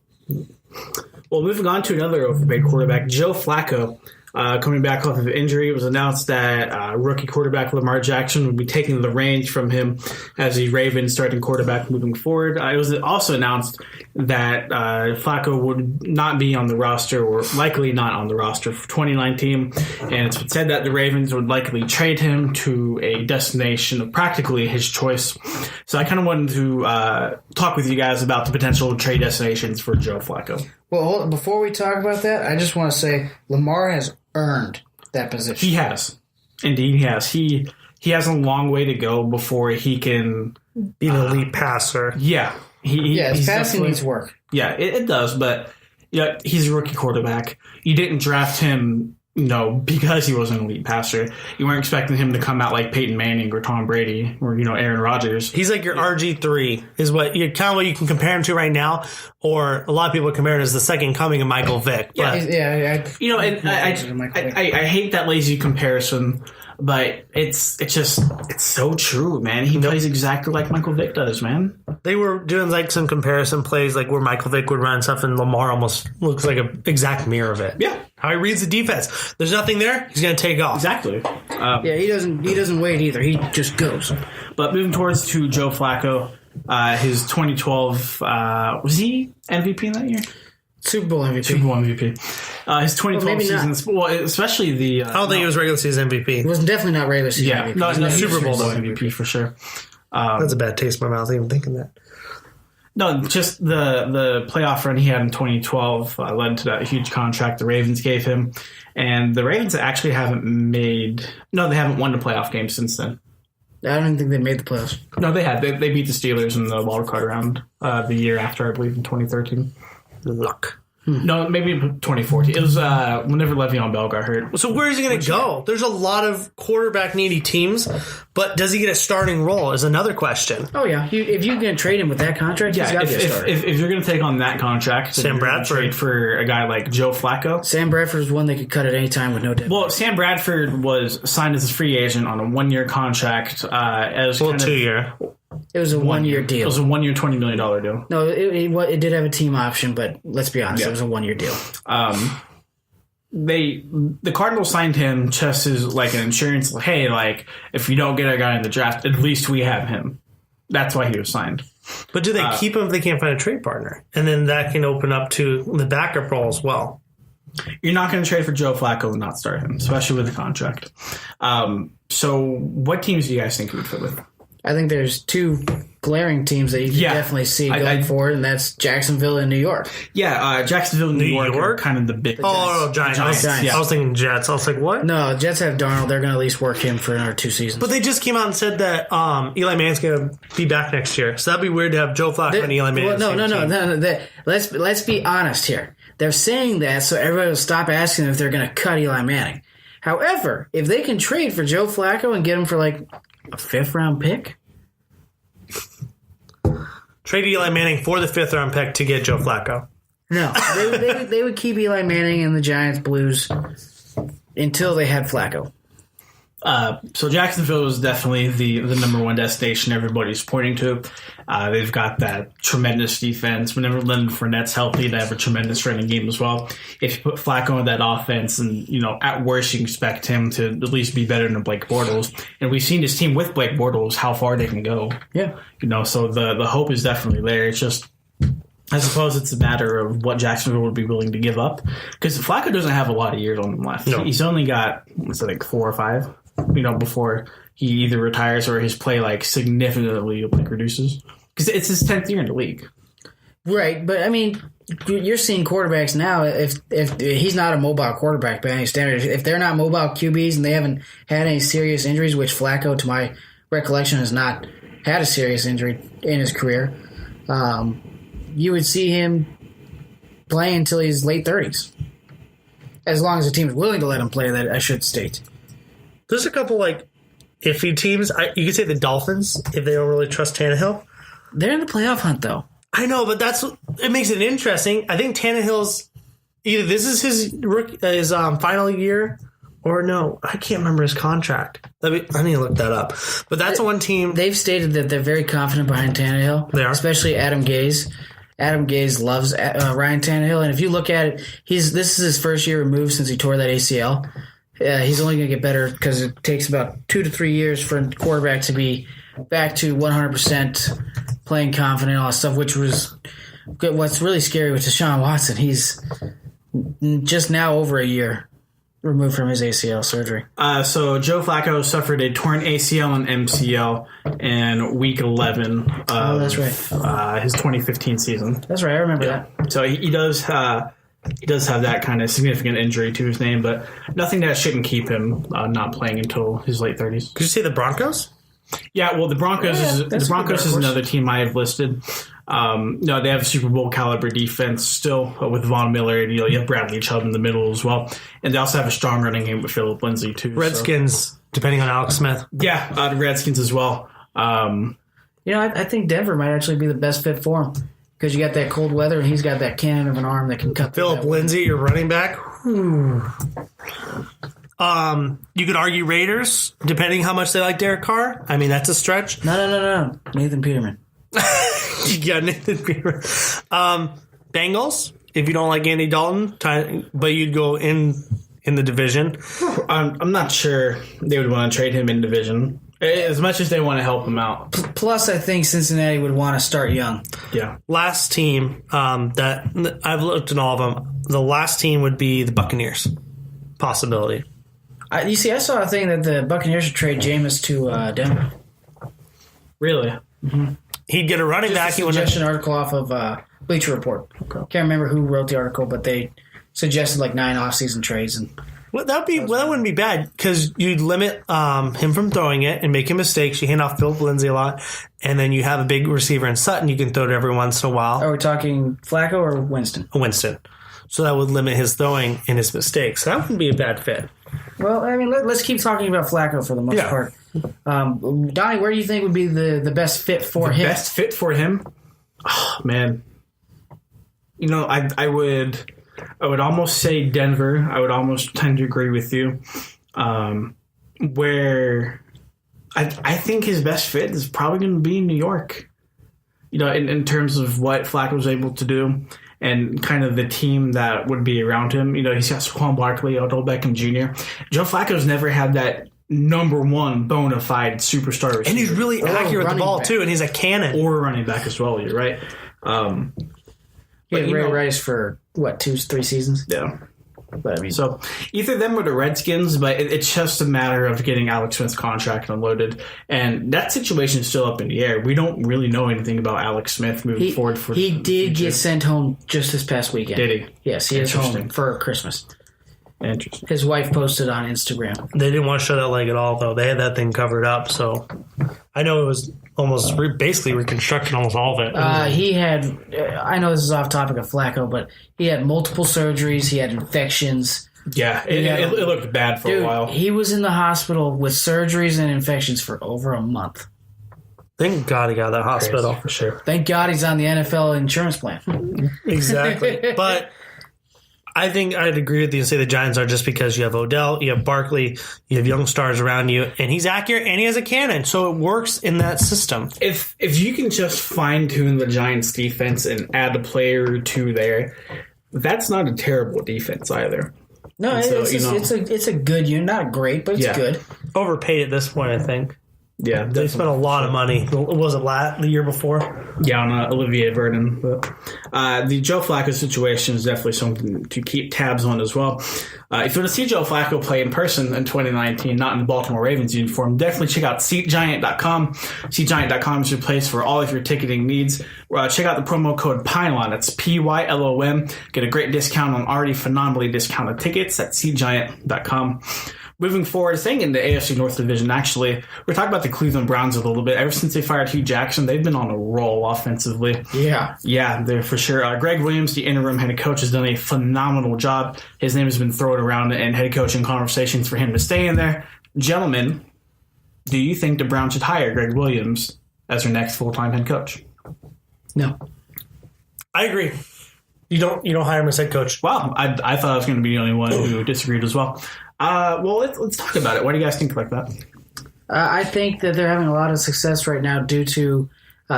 Speaker 1: Well, moving on to another overpaid quarterback, Joe Flacco, coming back off of injury. It was announced that rookie quarterback Lamar Jackson would be taking the reins from him as the Ravens starting quarterback moving forward. It was also announced that Flacco would not be on the roster, or likely not on the roster for 2019. And it's been said that the Ravens would likely trade him to a destination of practically his choice. So I kind of wanted to talk with you guys about the potential trade destinations for Joe Flacco.
Speaker 3: Well, before we talk about that, I just want to say Lamar has earned that position.
Speaker 1: He has. Indeed, he has. He has a long way to go before he can
Speaker 2: be an elite passer.
Speaker 1: Yeah.
Speaker 3: His passing needs work.
Speaker 1: Yeah, it does, but he's a rookie quarterback. You didn't draft him because he was an elite passer. You weren't expecting him to come out like Peyton Manning or Tom Brady or, Aaron Rodgers.
Speaker 2: He's like your RG3 is what you can compare him to right now. Or a lot of people compare it as the second coming of Michael Vick.
Speaker 3: But,
Speaker 1: I hate that lazy comparison, but it's so true, man. He plays exactly like Michael Vick does, man.
Speaker 2: They were doing like some comparison plays, like where Michael Vick would run stuff, and Lamar almost looks like an exact mirror of it.
Speaker 1: Yeah,
Speaker 2: how he reads the defense. There's nothing there. He's going to take off.
Speaker 1: Exactly.
Speaker 3: He doesn't wait either. He just goes.
Speaker 1: But moving towards to Joe Flacco, his 2012 was he MVP that year?
Speaker 3: Super Bowl MVP.
Speaker 1: His 2012 season, especially the.
Speaker 2: I don't think he was regular season MVP.
Speaker 3: It was definitely not regular season MVP.
Speaker 1: No, Super Bowl MVP for sure.
Speaker 2: That's a bad taste in my mouth even thinking that.
Speaker 1: No, just the playoff run he had in 2012 led to that huge contract the Ravens gave him. And the Ravens actually haven't won the playoff game since then.
Speaker 3: I don't even think they made the playoffs.
Speaker 1: No, they had. They beat the Steelers in the wild card round the year after, I believe, in 2013.
Speaker 2: Luck.
Speaker 1: No, maybe 2014. It was whenever Le'Veon Bell got hurt.
Speaker 2: So where is he going to go? There's a lot of quarterback-needy teams, but does he get a starting role is another question.
Speaker 3: Oh, yeah. If you're going to trade him with that contract, he's got to be a starter.
Speaker 1: If you're going to take on that contract,
Speaker 2: Sam Bradford.
Speaker 1: Trade for a guy like Joe Flacco.
Speaker 3: Sam Bradford is one they could cut at any time with no debt.
Speaker 1: Well, Sam Bradford was signed as a free agent on a 1-year contract. As
Speaker 2: 2-year.
Speaker 3: It was a 1-year deal.
Speaker 1: It was a 1-year, $20 million deal.
Speaker 3: No, it did have a team option, but let's be honest, it was a 1-year deal.
Speaker 1: The Cardinals signed him just as like an insurance. Like, hey, like if you don't get a guy in the draft, at least we have him. That's why he was signed.
Speaker 2: But do they keep him if they can't find a trade partner? And then that can open up to the backup role as well.
Speaker 1: You're not going to trade for Joe Flacco and not start him, especially with the contract. So what teams do you guys think he would fit with?
Speaker 3: I think there's two glaring teams that you can definitely see going forward, and that's Jacksonville and New York.
Speaker 1: Yeah, Jacksonville and New York are kind of the big...
Speaker 2: Giants. I was thinking Jets. I was like, what?
Speaker 3: No, Jets have Darnold. They're going to at least work him for another 2 seasons.
Speaker 2: But they just came out and said that Eli Manning's going to be back next year. So that'd be weird to have Joe Flacco and Eli Manning.
Speaker 3: No. Let's be honest here. They're saying that so everybody will stop asking if they're going to cut Eli Manning. However, if they can trade for Joe Flacco and get him for like a 5th-round pick?
Speaker 2: Trade Eli Manning for the 5th-round pick to get Joe Flacco.
Speaker 3: No. They would keep Eli Manning and the Giants Blues until they had Flacco.
Speaker 1: So Jacksonville is definitely the number one destination everybody's pointing to. They've got that tremendous defense. Whenever Leonard Fournette's healthy, they have a tremendous running game as well. If you put Flacco in that offense, and at worst you expect him to at least be better than Blake Bortles. And we've seen this team with Blake Bortles how far they can go.
Speaker 3: Yeah.
Speaker 1: So the hope is definitely there. It's just, I suppose it's a matter of what Jacksonville would be willing to give up, because Flacco doesn't have a lot of years on him left. No. He's only got 4 or 5. Before he either retires or his play significantly reduces, because it's his 10th year in the league.
Speaker 3: Right, but I mean, you're seeing quarterbacks now. If he's not a mobile quarterback by any standard, if they're not mobile QBs and they haven't had any serious injuries, which Flacco, to my recollection, has not had a serious injury in his career, you would see him play until he's late 30s, as long as the team is willing to let him play. That I should state.
Speaker 2: There's a couple iffy teams. You could say the Dolphins, if they don't really trust Tannehill.
Speaker 3: They're in the playoff hunt, though.
Speaker 2: I know, but it makes it interesting. I think Tannehill's either this is his final year, or no, I can't remember his contract. I need to look that up. But that's one team.
Speaker 3: They've stated that they're very confident behind Tannehill.
Speaker 2: They are,
Speaker 3: especially Adam Gase. Adam Gase loves Ryan Tannehill, and if you look at it, this is his first year removed since he tore that ACL. He's only going to get better because it takes about 2 to 3 years for a quarterback to be back to 100% playing confident, all that stuff, which was what's really scary with Deshaun Watson. He's just now over a year removed from his ACL surgery.
Speaker 1: So Joe Flacco suffered a torn ACL and MCL in Week 11 of
Speaker 3: that's right.
Speaker 1: His 2015 season.
Speaker 3: That's right, I remember that.
Speaker 1: So he does have that kind of significant injury to his name, but nothing that shouldn't keep him not playing until his late 30s.
Speaker 2: Could you say the Broncos?
Speaker 1: Yeah, well, the Broncos is another team I have listed. No, they have a Super Bowl caliber defense still with Von Miller, and you have Bradley Chubb in the middle as well, and they also have a strong running game with Phillip Lindsay too.
Speaker 2: Redskins, depending on Alex Smith.
Speaker 1: Yeah, the Redskins as well.
Speaker 3: I think Denver might actually be the best fit for him. Because you got that cold weather, and he's got that cannon of an arm that can cut.
Speaker 2: Phillip Lindsay, your running back. You could argue Raiders, depending how much they like Derek Carr. I mean, that's a stretch.
Speaker 3: No. Nathan Peterman.
Speaker 2: Yeah, Nathan Peterman. Bengals, if you don't like Andy Dalton, but you'd go in the division.
Speaker 1: I'm not sure they would want to trade him in division. As much as they want to help him out.
Speaker 3: Plus, I think Cincinnati would want to start young.
Speaker 1: Yeah.
Speaker 2: Last team that I've looked at all of them, the last team would be the Buccaneers. Possibility.
Speaker 3: You see, I saw a thing that the Buccaneers should trade Jameis to Denver.
Speaker 1: Really?
Speaker 2: Mm-hmm. He'd get a running back.
Speaker 3: He suggestion article off of Bleacher Report. Okay. Can't remember who wrote the article, but they suggested 9 off-season trades. And
Speaker 2: Well, that wouldn't be bad because you'd limit him from throwing it and making mistakes. You hand off Philip Lindsay a lot, and then you have a big receiver in Sutton you can throw to every once in a while.
Speaker 3: Are we talking Flacco or Winston?
Speaker 2: Winston. So that would limit his throwing and his mistakes. That wouldn't be a bad fit.
Speaker 3: Well, I mean, let's keep talking about Flacco for the most part. Donnie, where do you think would be the best fit for him?
Speaker 1: Best fit for him? Oh, man. You know, I would almost say Denver. I would almost tend to agree with you. Where I think his best fit is probably going to be New York. You know, in terms of what Flacco was able to do and kind of the team that would be around him. You know, he's got Saquon Barkley, Odell Beckham Jr. Joe Flacco's never had that number one bona fide superstar receiver.
Speaker 2: And he's really accurate with the ball,
Speaker 3: back.
Speaker 2: too, and he's a cannon.
Speaker 1: Or running back as well, you're right.
Speaker 3: He had Ray Rice for, 2-3 seasons?
Speaker 1: Yeah.
Speaker 3: But I mean,
Speaker 1: So either them or the Redskins, but it's just a matter of getting Alex Smith's contract unloaded. And that situation is still up in the air. We don't really know anything about Alex Smith moving forward.
Speaker 3: He did get sent home just this past weekend.
Speaker 1: Did he?
Speaker 3: Yes, he is home for Christmas.
Speaker 1: Interesting.
Speaker 3: His wife posted on Instagram.
Speaker 2: They didn't want to show that leg at all, though. They had that thing covered up, so I know it was almost basically reconstructing almost all of it.
Speaker 3: He had, I know this is off topic of Flacco, but he had multiple surgeries. He had infections.
Speaker 1: Yeah, it looked bad for a while.
Speaker 3: He was in the hospital with surgeries and infections for over a month.
Speaker 2: Thank God he got out of that hospital.
Speaker 1: Crazy, for sure.
Speaker 3: Thank God he's on the NFL insurance plan.
Speaker 2: Exactly. But I think I'd agree with you and say the Giants are just because you have Odell, you have Barkley, you have young stars around you, and he's accurate and he has a cannon, so it works in that system.
Speaker 1: If you can just fine tune the Giants defense and add a player or two there, that's not a terrible defense either.
Speaker 3: No, it's a good unit, not great, but it's good.
Speaker 2: Overpaid at this point, I think.
Speaker 1: Yeah,
Speaker 2: They spent a lot of money. Was it the year before?
Speaker 1: Yeah, on Olivier Vernon. But the Joe Flacco situation is definitely something to keep tabs on as well. If you want to see Joe Flacco play in person in 2019, not in the Baltimore Ravens uniform, definitely check out SeatGiant.com. SeatGiant.com is your place for all of your ticketing needs. Check out the promo code PYLON. That's PYLON. Get a great discount on already phenomenally discounted tickets at SeatGiant.com. Moving forward, staying in the AFC North Division, actually, we're talking about the Cleveland Browns a little bit. Ever since they fired Hugh Jackson, they've been on a roll offensively.
Speaker 3: Yeah.
Speaker 1: Yeah, they're for sure. Greg Williams, the interim head coach, has done a phenomenal job. His name has been thrown around in head coaching conversations for him to stay in there. Gentlemen, do you think the Browns should hire Greg Williams as their next full-time head coach?
Speaker 3: No.
Speaker 2: I agree. You don't hire him as head coach.
Speaker 1: Wow, I thought I was going to be the only one who disagreed as well. Well, let's talk about it. What do you guys think like that?
Speaker 3: I think that they're having a lot of success right now due to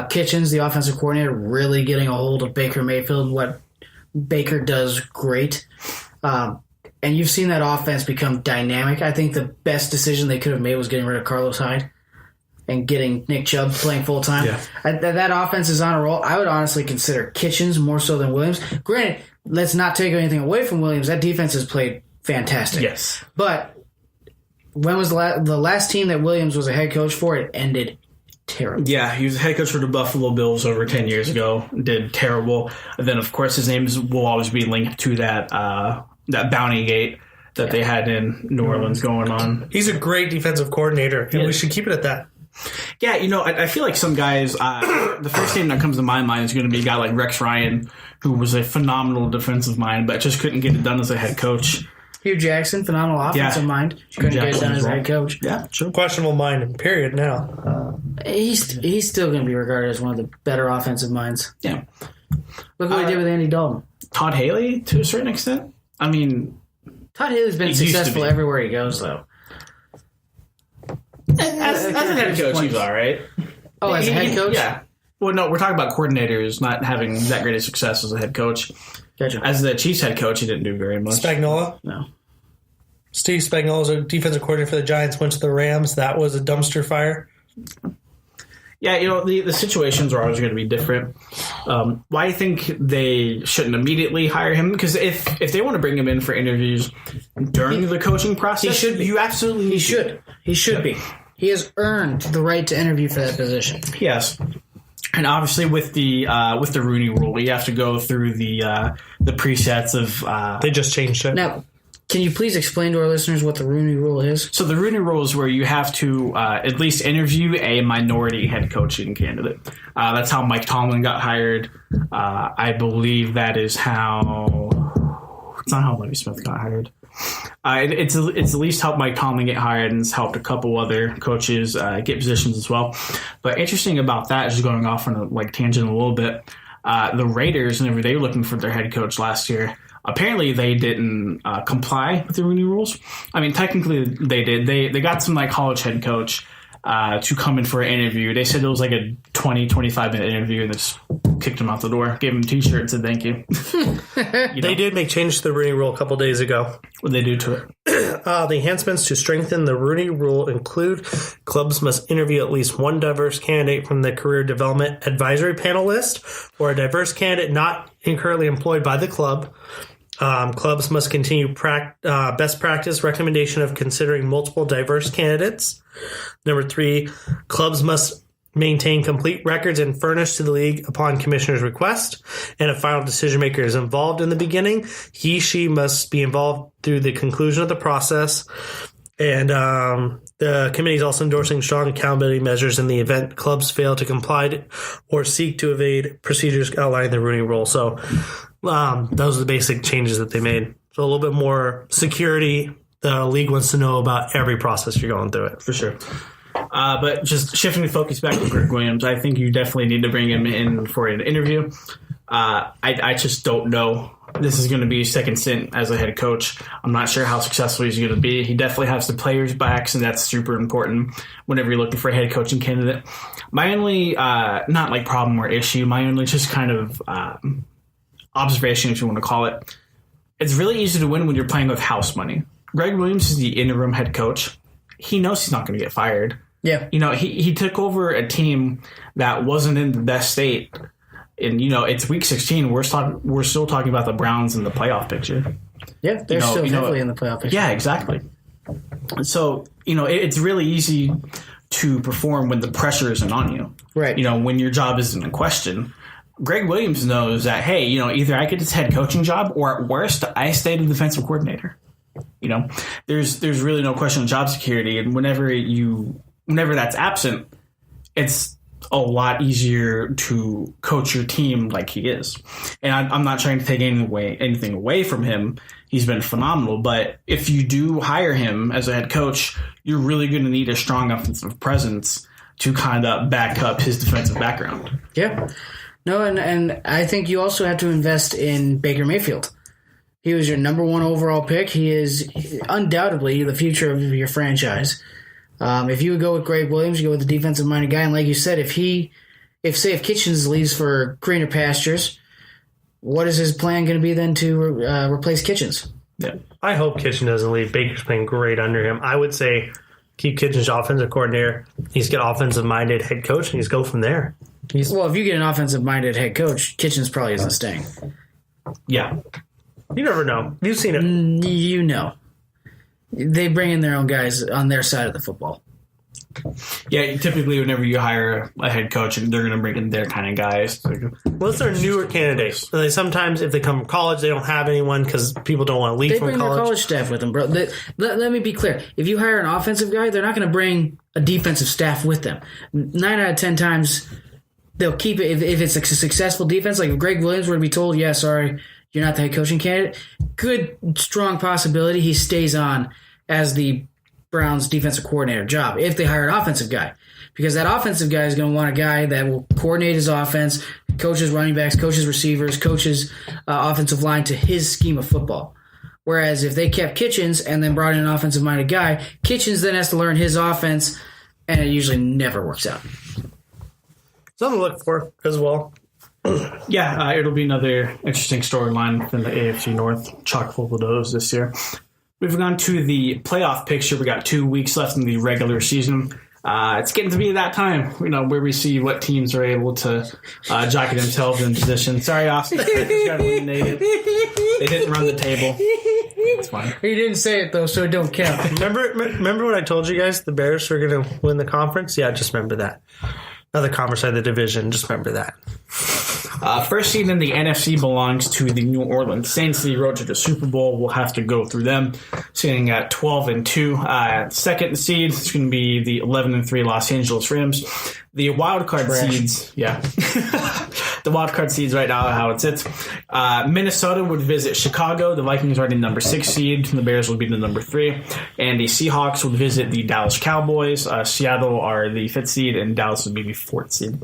Speaker 3: Kitchens, the offensive coordinator, really getting a hold of Baker Mayfield, what Baker does great. And you've seen that offense become dynamic. I think the best decision they could have made was getting rid of Carlos Hyde and getting Nick Chubb playing full-time. Yeah. That offense is on a roll. I would honestly consider Kitchens more so than Williams. Granted, let's not take anything away from Williams. That defense has played fantastic.
Speaker 1: Yes.
Speaker 3: But when was the last team that Williams was a head coach for? It ended terrible.
Speaker 1: Yeah, he was a head coach for the Buffalo Bills over 10 years ago. Did terrible. And then, of course, his name will always be linked to that bounty gate that they had in New Orleans going on.
Speaker 2: He's a great defensive coordinator, and we should keep it at that.
Speaker 1: Yeah, I feel like some guys, the first name that comes to my mind is going to be a guy like Rex Ryan, who was a phenomenal defensive mind, but just couldn't get it done as a head coach.
Speaker 3: Hugh Jackson, phenomenal offensive mind. Couldn't get it done as a head coach.
Speaker 1: Yeah, sure.
Speaker 2: Questionable mind, period, now.
Speaker 3: He's still going to be regarded as one of the better offensive minds.
Speaker 1: Yeah.
Speaker 3: Look what he did with Andy Dalton.
Speaker 1: Todd Haley, to a certain extent. I mean,
Speaker 3: Todd Haley's been successful everywhere he goes, though.
Speaker 1: As a head coach, he's all right.
Speaker 3: Oh, as a head coach?
Speaker 1: Yeah. Well, no, we're talking about coordinators not having that great a success as a head coach.
Speaker 3: Gotcha.
Speaker 1: As the Chiefs head coach, he didn't do very much.
Speaker 2: Spagnuolo?
Speaker 3: No.
Speaker 2: Steve Spagnuolo was a defensive coordinator for the Giants, went to the Rams. That was a dumpster fire.
Speaker 1: Yeah, the situations are always going to be different. Why do you think they shouldn't immediately hire him? Because if they want to bring him in for interviews during the coaching process,
Speaker 3: he should be.
Speaker 1: You absolutely
Speaker 3: he should. He should be. He has earned the right to interview for that position.
Speaker 1: Yes. And obviously, with the Rooney Rule, you have to go through the presets of.
Speaker 2: They just changed it.
Speaker 3: Now, Can you please explain to our listeners what the Rooney Rule is?
Speaker 1: So the Rooney Rule is where you have to at least interview a minority head coaching candidate. That's how Mike Tomlin got hired. I believe that is how... It's not how Lovie Smith got hired. It's at least helped Mike Tomlin get hired, and it's helped a couple other coaches get positions as well. But interesting about that, just going off on a tangent a little bit, the Raiders, whenever they were looking for their head coach last year, apparently they didn't comply with the Rooney rules. I mean, technically they did. They got some college head coach to come in for an interview. They said it was a 20-25 minute interview, and they just kicked him out the door, gave him a t-shirt and said thank you.
Speaker 2: They did make changes to the Rooney Rule a couple days ago.
Speaker 1: What did they do to it?
Speaker 2: The enhancements to strengthen the Rooney Rule include clubs must interview at least one diverse candidate from the Career Development Advisory Panel list or a diverse candidate not currently employed by the club. Clubs must continue best practice recommendation of considering multiple diverse candidates. Number 3, clubs must maintain complete records and furnish to the league upon commissioner's request, and a final decision maker is involved in the beginning. She must be involved through the conclusion of the process. And the committee is also endorsing strong accountability measures in the event clubs fail to comply or seek to evade procedures outlined in the Rooney Rule. So those are the basic changes that they made. So a little bit more security. The league wants to know about every process you're going through it.
Speaker 1: For sure. But just shifting the focus back to Greg Williams, I think you definitely need to bring him in for an interview. I just don't know. This is going to be his second stint as a head coach. I'm not sure how successful he's going to be. He definitely has the players' backs, and that's super important whenever you're looking for a head coaching candidate. My only, not problem or issue, my only just kind of observation, if you want to call it, it's really easy to win when you're playing with house money. Greg Williams is the interim head coach. He knows he's not going to get fired.
Speaker 3: Yeah.
Speaker 1: He took over a team that wasn't in the best state. And, it's week 16. We're still talking about the Browns in the playoff picture.
Speaker 3: Yeah, they're still heavily in the playoff picture.
Speaker 1: Yeah, exactly. So, it's really easy to perform when the pressure isn't on you.
Speaker 3: Right.
Speaker 1: When your job isn't in question. Greg Williams knows that, hey, either I get this head coaching job or at worst, I stay the defensive coordinator. There's really no question of job security. And whenever that's absent, it's a lot easier to coach your team like he is. And I'm not trying to take anything away from him. He's been phenomenal. But if you do hire him as a head coach, you're really going to need a strong offensive presence to kind of back up his defensive background.
Speaker 3: Yeah. No, and I think you also have to invest in Baker Mayfield. He was your number 1 overall pick. He is undoubtedly the future of your franchise. If you would go with Greg Williams, you go with the defensive-minded guy. And like you said, if Kitchens leaves for greener pastures, what is his plan going to be then to replace Kitchens?
Speaker 2: Yeah, I hope Kitchens doesn't leave. Baker's playing great under him. I would say keep Kitchens offensive coordinator. He's got offensive-minded head coach, and he's go from there.
Speaker 3: Well, if you get an offensive-minded head coach, Kitchens probably isn't staying.
Speaker 1: Yeah.
Speaker 2: You never know. You've seen it.
Speaker 3: They bring in their own guys on their side of the football.
Speaker 1: Yeah, typically whenever you hire a head coach, they're going to bring in their kind of guys.
Speaker 2: Well, it's their newer candidates. Sometimes if they come from college, they don't have anyone because people don't want to leave from college.
Speaker 3: They bring their college staff with them, bro. Let me be clear. If you hire an offensive guy, they're not going to bring a defensive staff with them. 9 out of 10 times, they'll keep it. If it's a successful defense, like if Greg Williams were to be told, yeah, sorry, you're not the head coaching candidate, good, strong possibility he stays on as the Browns defensive coordinator job if they hire an offensive guy. Because that offensive guy is going to want a guy that will coordinate his offense, coaches running backs, coaches receivers, coaches offensive line to his scheme of football. Whereas if they kept Kitchens and then brought in an offensive-minded guy, Kitchens then has to learn his offense, and it usually never works out.
Speaker 2: Something to look for as well.
Speaker 1: Yeah, it'll be another interesting storyline within the AFC North, chock full of those this year. Moving on to the playoff picture, we got 2 weeks left in the regular season. It's getting to be that time, where we see what teams are able to jockey themselves in position. Sorry, Austin, just got eliminated. They didn't run the table. It's fine.
Speaker 3: He didn't say it though, so it don't count.
Speaker 2: Remember when I told you guys the Bears were going to win the conference? Yeah, just remember that. Not the conference side of the division. Just remember that.
Speaker 1: First seed in the NFC belongs to the New Orleans Saints. The road to the Super Bowl, we'll have to go through them, sitting at 12-2. Second seed is going to be the 11-3 Los Angeles Rams. The wild card seeds, the wild card seeds right now are how it sits. Minnesota would visit Chicago. The Vikings are the number 6 seed. The Bears would be the number 3. And the Seahawks would visit the Dallas Cowboys. Seattle are the 5th seed, and Dallas would be the 4th seed.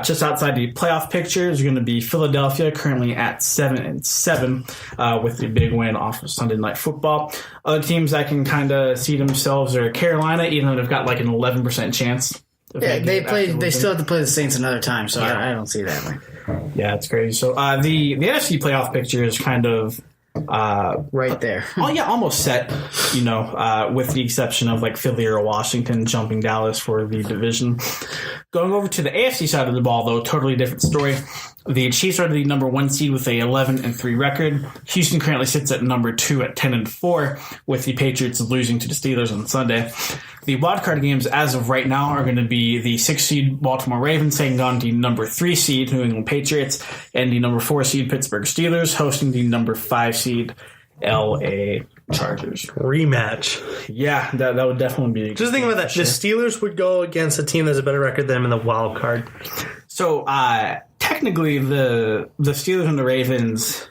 Speaker 1: Just outside the playoff picture is going to be Philadelphia, currently at 7-7, with the big win off of Sunday Night Football. Other teams that can kind of see themselves are Carolina, even though they've got like an 11% chance.
Speaker 3: Yeah, they still have to play the Saints another time, so I don't see that.
Speaker 1: Yeah, it's crazy. So the NFC playoff picture is kind of
Speaker 3: right there.
Speaker 1: Almost set, with the exception of like Philly or Washington jumping Dallas for the division. Going over to the AFC side of the ball, though, totally different story. The Chiefs are the number 1 seed with a 11-3 record. Houston currently sits at number 2 at 10-4, with the Patriots losing to the Steelers on Sunday. The wildcard games as of right now are going to be the 6 seed Baltimore Ravens taking on the number 3 seed New England Patriots, and the number 4 seed Pittsburgh Steelers hosting the number 5 seed LA Chargers.
Speaker 2: Rematch.
Speaker 1: Yeah, that would definitely be.
Speaker 2: Just think about that. The Steelers would go against a team that has a better record than them in the wild card.
Speaker 1: So technically, the Steelers and the Ravens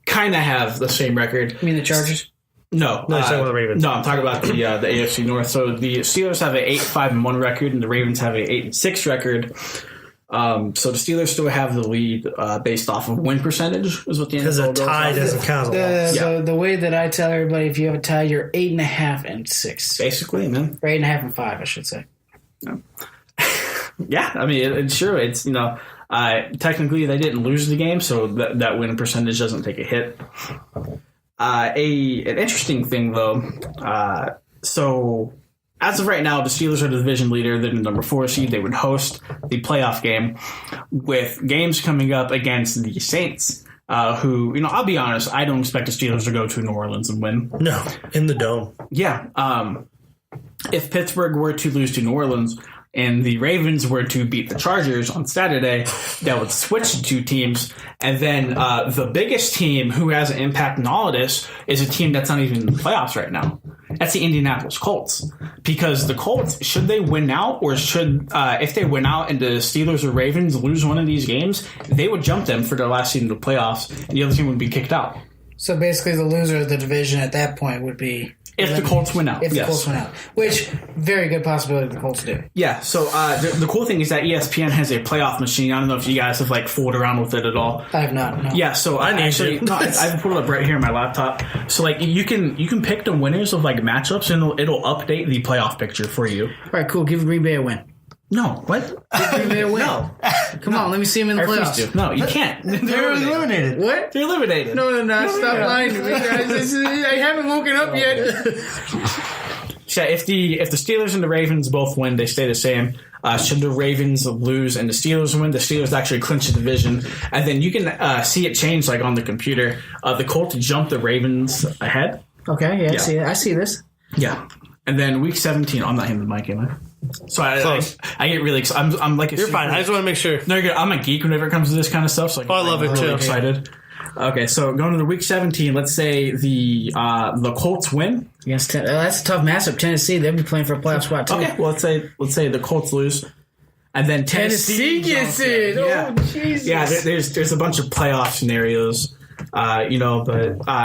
Speaker 1: kind of have the same record.
Speaker 3: You mean the Chargers?
Speaker 1: No,
Speaker 2: you're talking about the Ravens.
Speaker 1: No, I'm talking about the AFC North. So the Steelers have an 8-5-1 record, and the Ravens have an 8-6 record. So the Steelers still have the lead based off of win percentage, is what the
Speaker 2: because a tie doesn't count.
Speaker 3: The way that I tell everybody, if you have a tie, you're 8.5 and 6,
Speaker 1: basically, man.
Speaker 3: Or 8.5 and 5, I should say.
Speaker 1: Yeah, I mean, it's true. It's technically they didn't lose the game, so that win percentage doesn't take a hit. An interesting thing though. So as of right now, the Steelers are the division leader. They're the number 4 seed. They would host the playoff game, with games coming up against the Saints. Who, I'll be honest, I don't expect the Steelers to go to New Orleans and win.
Speaker 2: No, in the dome.
Speaker 1: Yeah. If Pittsburgh were to lose to New Orleans and the Ravens were to beat the Chargers on Saturday, that would switch to 2 teams. And then the biggest team who has an impact in all of this is a team that's not even in the playoffs right now. That's the Indianapolis Colts. Because the Colts, should they win out, or should, if they win out and the Steelers or Ravens lose one of these games, they would jump them for their last seed in the playoffs, and the other team would be kicked out.
Speaker 3: So basically the loser of the division at that point would be...
Speaker 1: If the Colts win out.
Speaker 3: If the Colts win out. Which, very good possibility the Colts do.
Speaker 1: Yeah, so the cool thing is that ESPN has a playoff machine. I don't know if you guys have fooled around with it at all.
Speaker 3: I have not, no.
Speaker 1: Yeah, so I put it up right here on my laptop. So you can pick the winners of matchups, and it'll update the playoff picture for you.
Speaker 3: All right, cool. Give Green Bay a win.
Speaker 1: No, what?
Speaker 3: Give Green Bay a win. No. Come on, let me see them in the playoffs.
Speaker 1: No, you can't.
Speaker 2: They're eliminated.
Speaker 3: What?
Speaker 1: They're eliminated.
Speaker 3: No, stop lying to me, guys. I haven't woken up yet.
Speaker 1: Yeah, if the Steelers and the Ravens both win, they stay the same. Should the Ravens lose and the Steelers win, the Steelers actually clinch the division. And then you can see it change on the computer. The Colts jump the Ravens ahead.
Speaker 3: Okay, yeah. I see this.
Speaker 1: Yeah. And then week 17, I'm not hitting the mic, am I? So I get really excited. I'm like,
Speaker 2: you're fine. I just want to make sure.
Speaker 1: No, you're good. I'm a geek whenever it comes to this kind of stuff. So
Speaker 2: I love it
Speaker 1: really
Speaker 2: too.
Speaker 1: Excited. Okay, so going to the week 17, let's say the Colts win.
Speaker 3: Yes, that's a tough matchup. Tennessee, they'll be playing for a playoff spot too.
Speaker 1: Okay, well let's say the Colts lose, and then Tennessee
Speaker 3: gets it.
Speaker 1: Yeah.
Speaker 3: Oh Jesus!
Speaker 1: Yeah, there's a bunch of playoff scenarios. But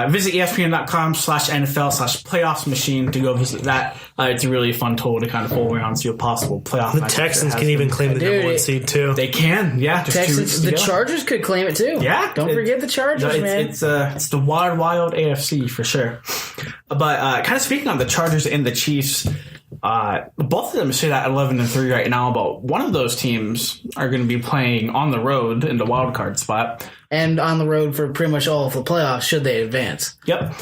Speaker 1: visit ESPN.com/NFL/playoffs machine to go visit that. It's a really fun tool to kind of pull around and see a possible playoff.
Speaker 2: The Texans can even claim the number 1 seed too.
Speaker 1: They can, yeah.
Speaker 3: Texans, the Chargers could claim it too.
Speaker 1: Yeah,
Speaker 3: don't forget the Chargers, man.
Speaker 1: It's the wild AFC for sure. But kind of speaking on the Chargers and the Chiefs. Both of them sit at 11-3 right now, but one of those teams are going to be playing on the road in the wild card spot.
Speaker 3: And on the road for pretty much all of the playoffs, should they advance.
Speaker 1: Yep.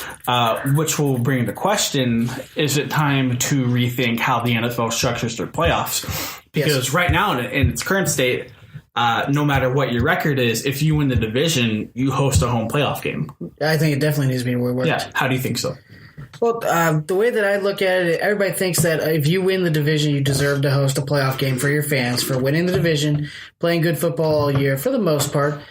Speaker 1: Which will bring into question, is it time to rethink how the NFL structures their playoffs? Because right now, in its current state, no matter what your record is, if you win the division, you host a home playoff game.
Speaker 3: I think it definitely needs to be reworked.
Speaker 1: Yeah. How do you think so?
Speaker 3: Well, the way that I look at it, everybody thinks that if you win the division, you deserve to host a playoff game for your fans for winning the division, playing good football all year for the most part.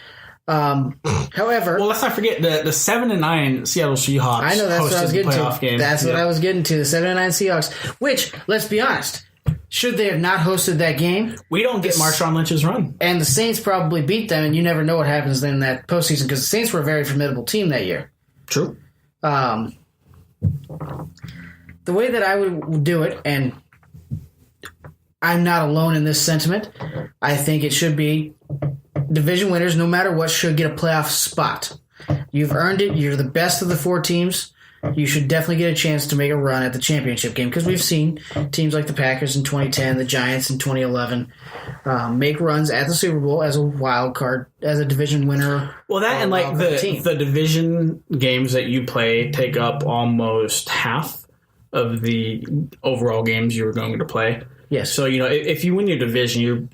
Speaker 3: However,
Speaker 1: well, let's not forget the 7-9 Seattle Seahawks.
Speaker 3: I know that's what I was getting to.
Speaker 1: Game.
Speaker 3: That's what I was getting to. The 7-9 Seahawks. Which, let's be honest, should they have not hosted that game,
Speaker 1: we don't get Marshawn Lynch's run,
Speaker 3: and the Saints probably beat them, and you never know what happens in that postseason because the Saints were a very formidable team that year.
Speaker 1: True.
Speaker 3: The way that I would do it, and I'm not alone in this sentiment, I think it should be division winners, no matter what, should get a playoff spot. You've earned it. You're the best of the 4 teams. You should definitely get a chance to make a run at the championship game because we've seen teams like the Packers in 2010, the Giants in 2011 make runs at the Super Bowl as a wild card, as a division winner.
Speaker 1: Well, that and like the division games that you play take up almost half of the overall games you were going to play.
Speaker 3: Yes.
Speaker 1: So, if you win your division, you've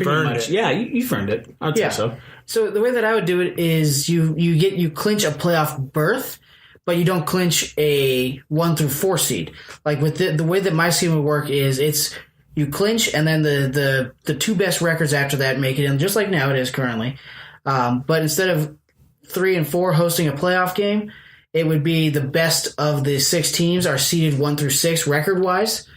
Speaker 2: earned it.
Speaker 1: Yeah, you've earned it. I'd say so.
Speaker 3: So the way that I would do it is you clinch a playoff berth, but you don't clinch a 1 through 4 seed. Like with the way that my seed would work is you clinch and then the 2 best records after that make it in, just like now it is currently. But instead of 3 and 4 hosting a playoff game, it would be the best of the 6 teams are seeded 1 through 6 record wise.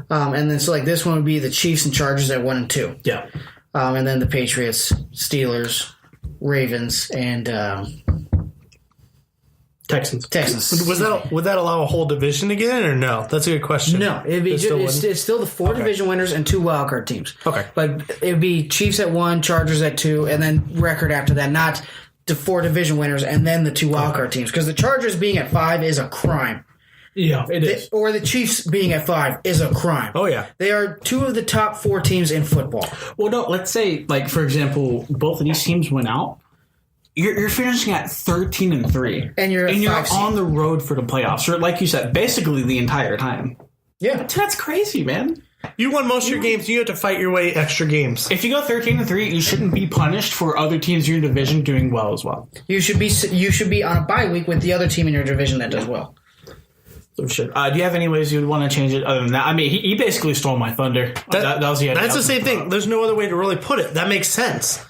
Speaker 3: And then so like this one would be the Chiefs and Chargers at 1 and 2.
Speaker 1: Yeah.
Speaker 3: And then the Patriots, Steelers, Ravens, and
Speaker 1: Texans.
Speaker 2: Would that allow a whole division to get in or no? That's a good question.
Speaker 3: No, it's still the 4 division winners and 2 wildcard teams.
Speaker 2: Okay.
Speaker 3: But it would be Chiefs at 1, Chargers at 2, and then record after that, not the 4 division winners and then the 2 wildcard teams. Because the Chargers being at 5 is a crime.
Speaker 1: Yeah, it is.
Speaker 3: Or the Chiefs being at 5 is a crime.
Speaker 2: Oh, yeah.
Speaker 3: They are 2 of the top 4 teams in football.
Speaker 1: Well, no, let's say, like, for example, both of these teams went out. You're finishing at 13-3.
Speaker 3: And you're
Speaker 1: on the road for the playoffs. Or, like you said, basically the entire time.
Speaker 3: Yeah.
Speaker 1: That's crazy, man.
Speaker 2: You won most of your games. You have to fight your way extra games.
Speaker 1: If you go 13-3, you shouldn't be punished for other teams in your division doing well as well.
Speaker 3: You should be on a bye week with the other team in your division that does well.
Speaker 1: So shit. Do you have any ways you would want to change it other than that? I mean, he basically stole my thunder. That was the idea.
Speaker 2: That's the same thing. There's no other way to really put it. That makes sense.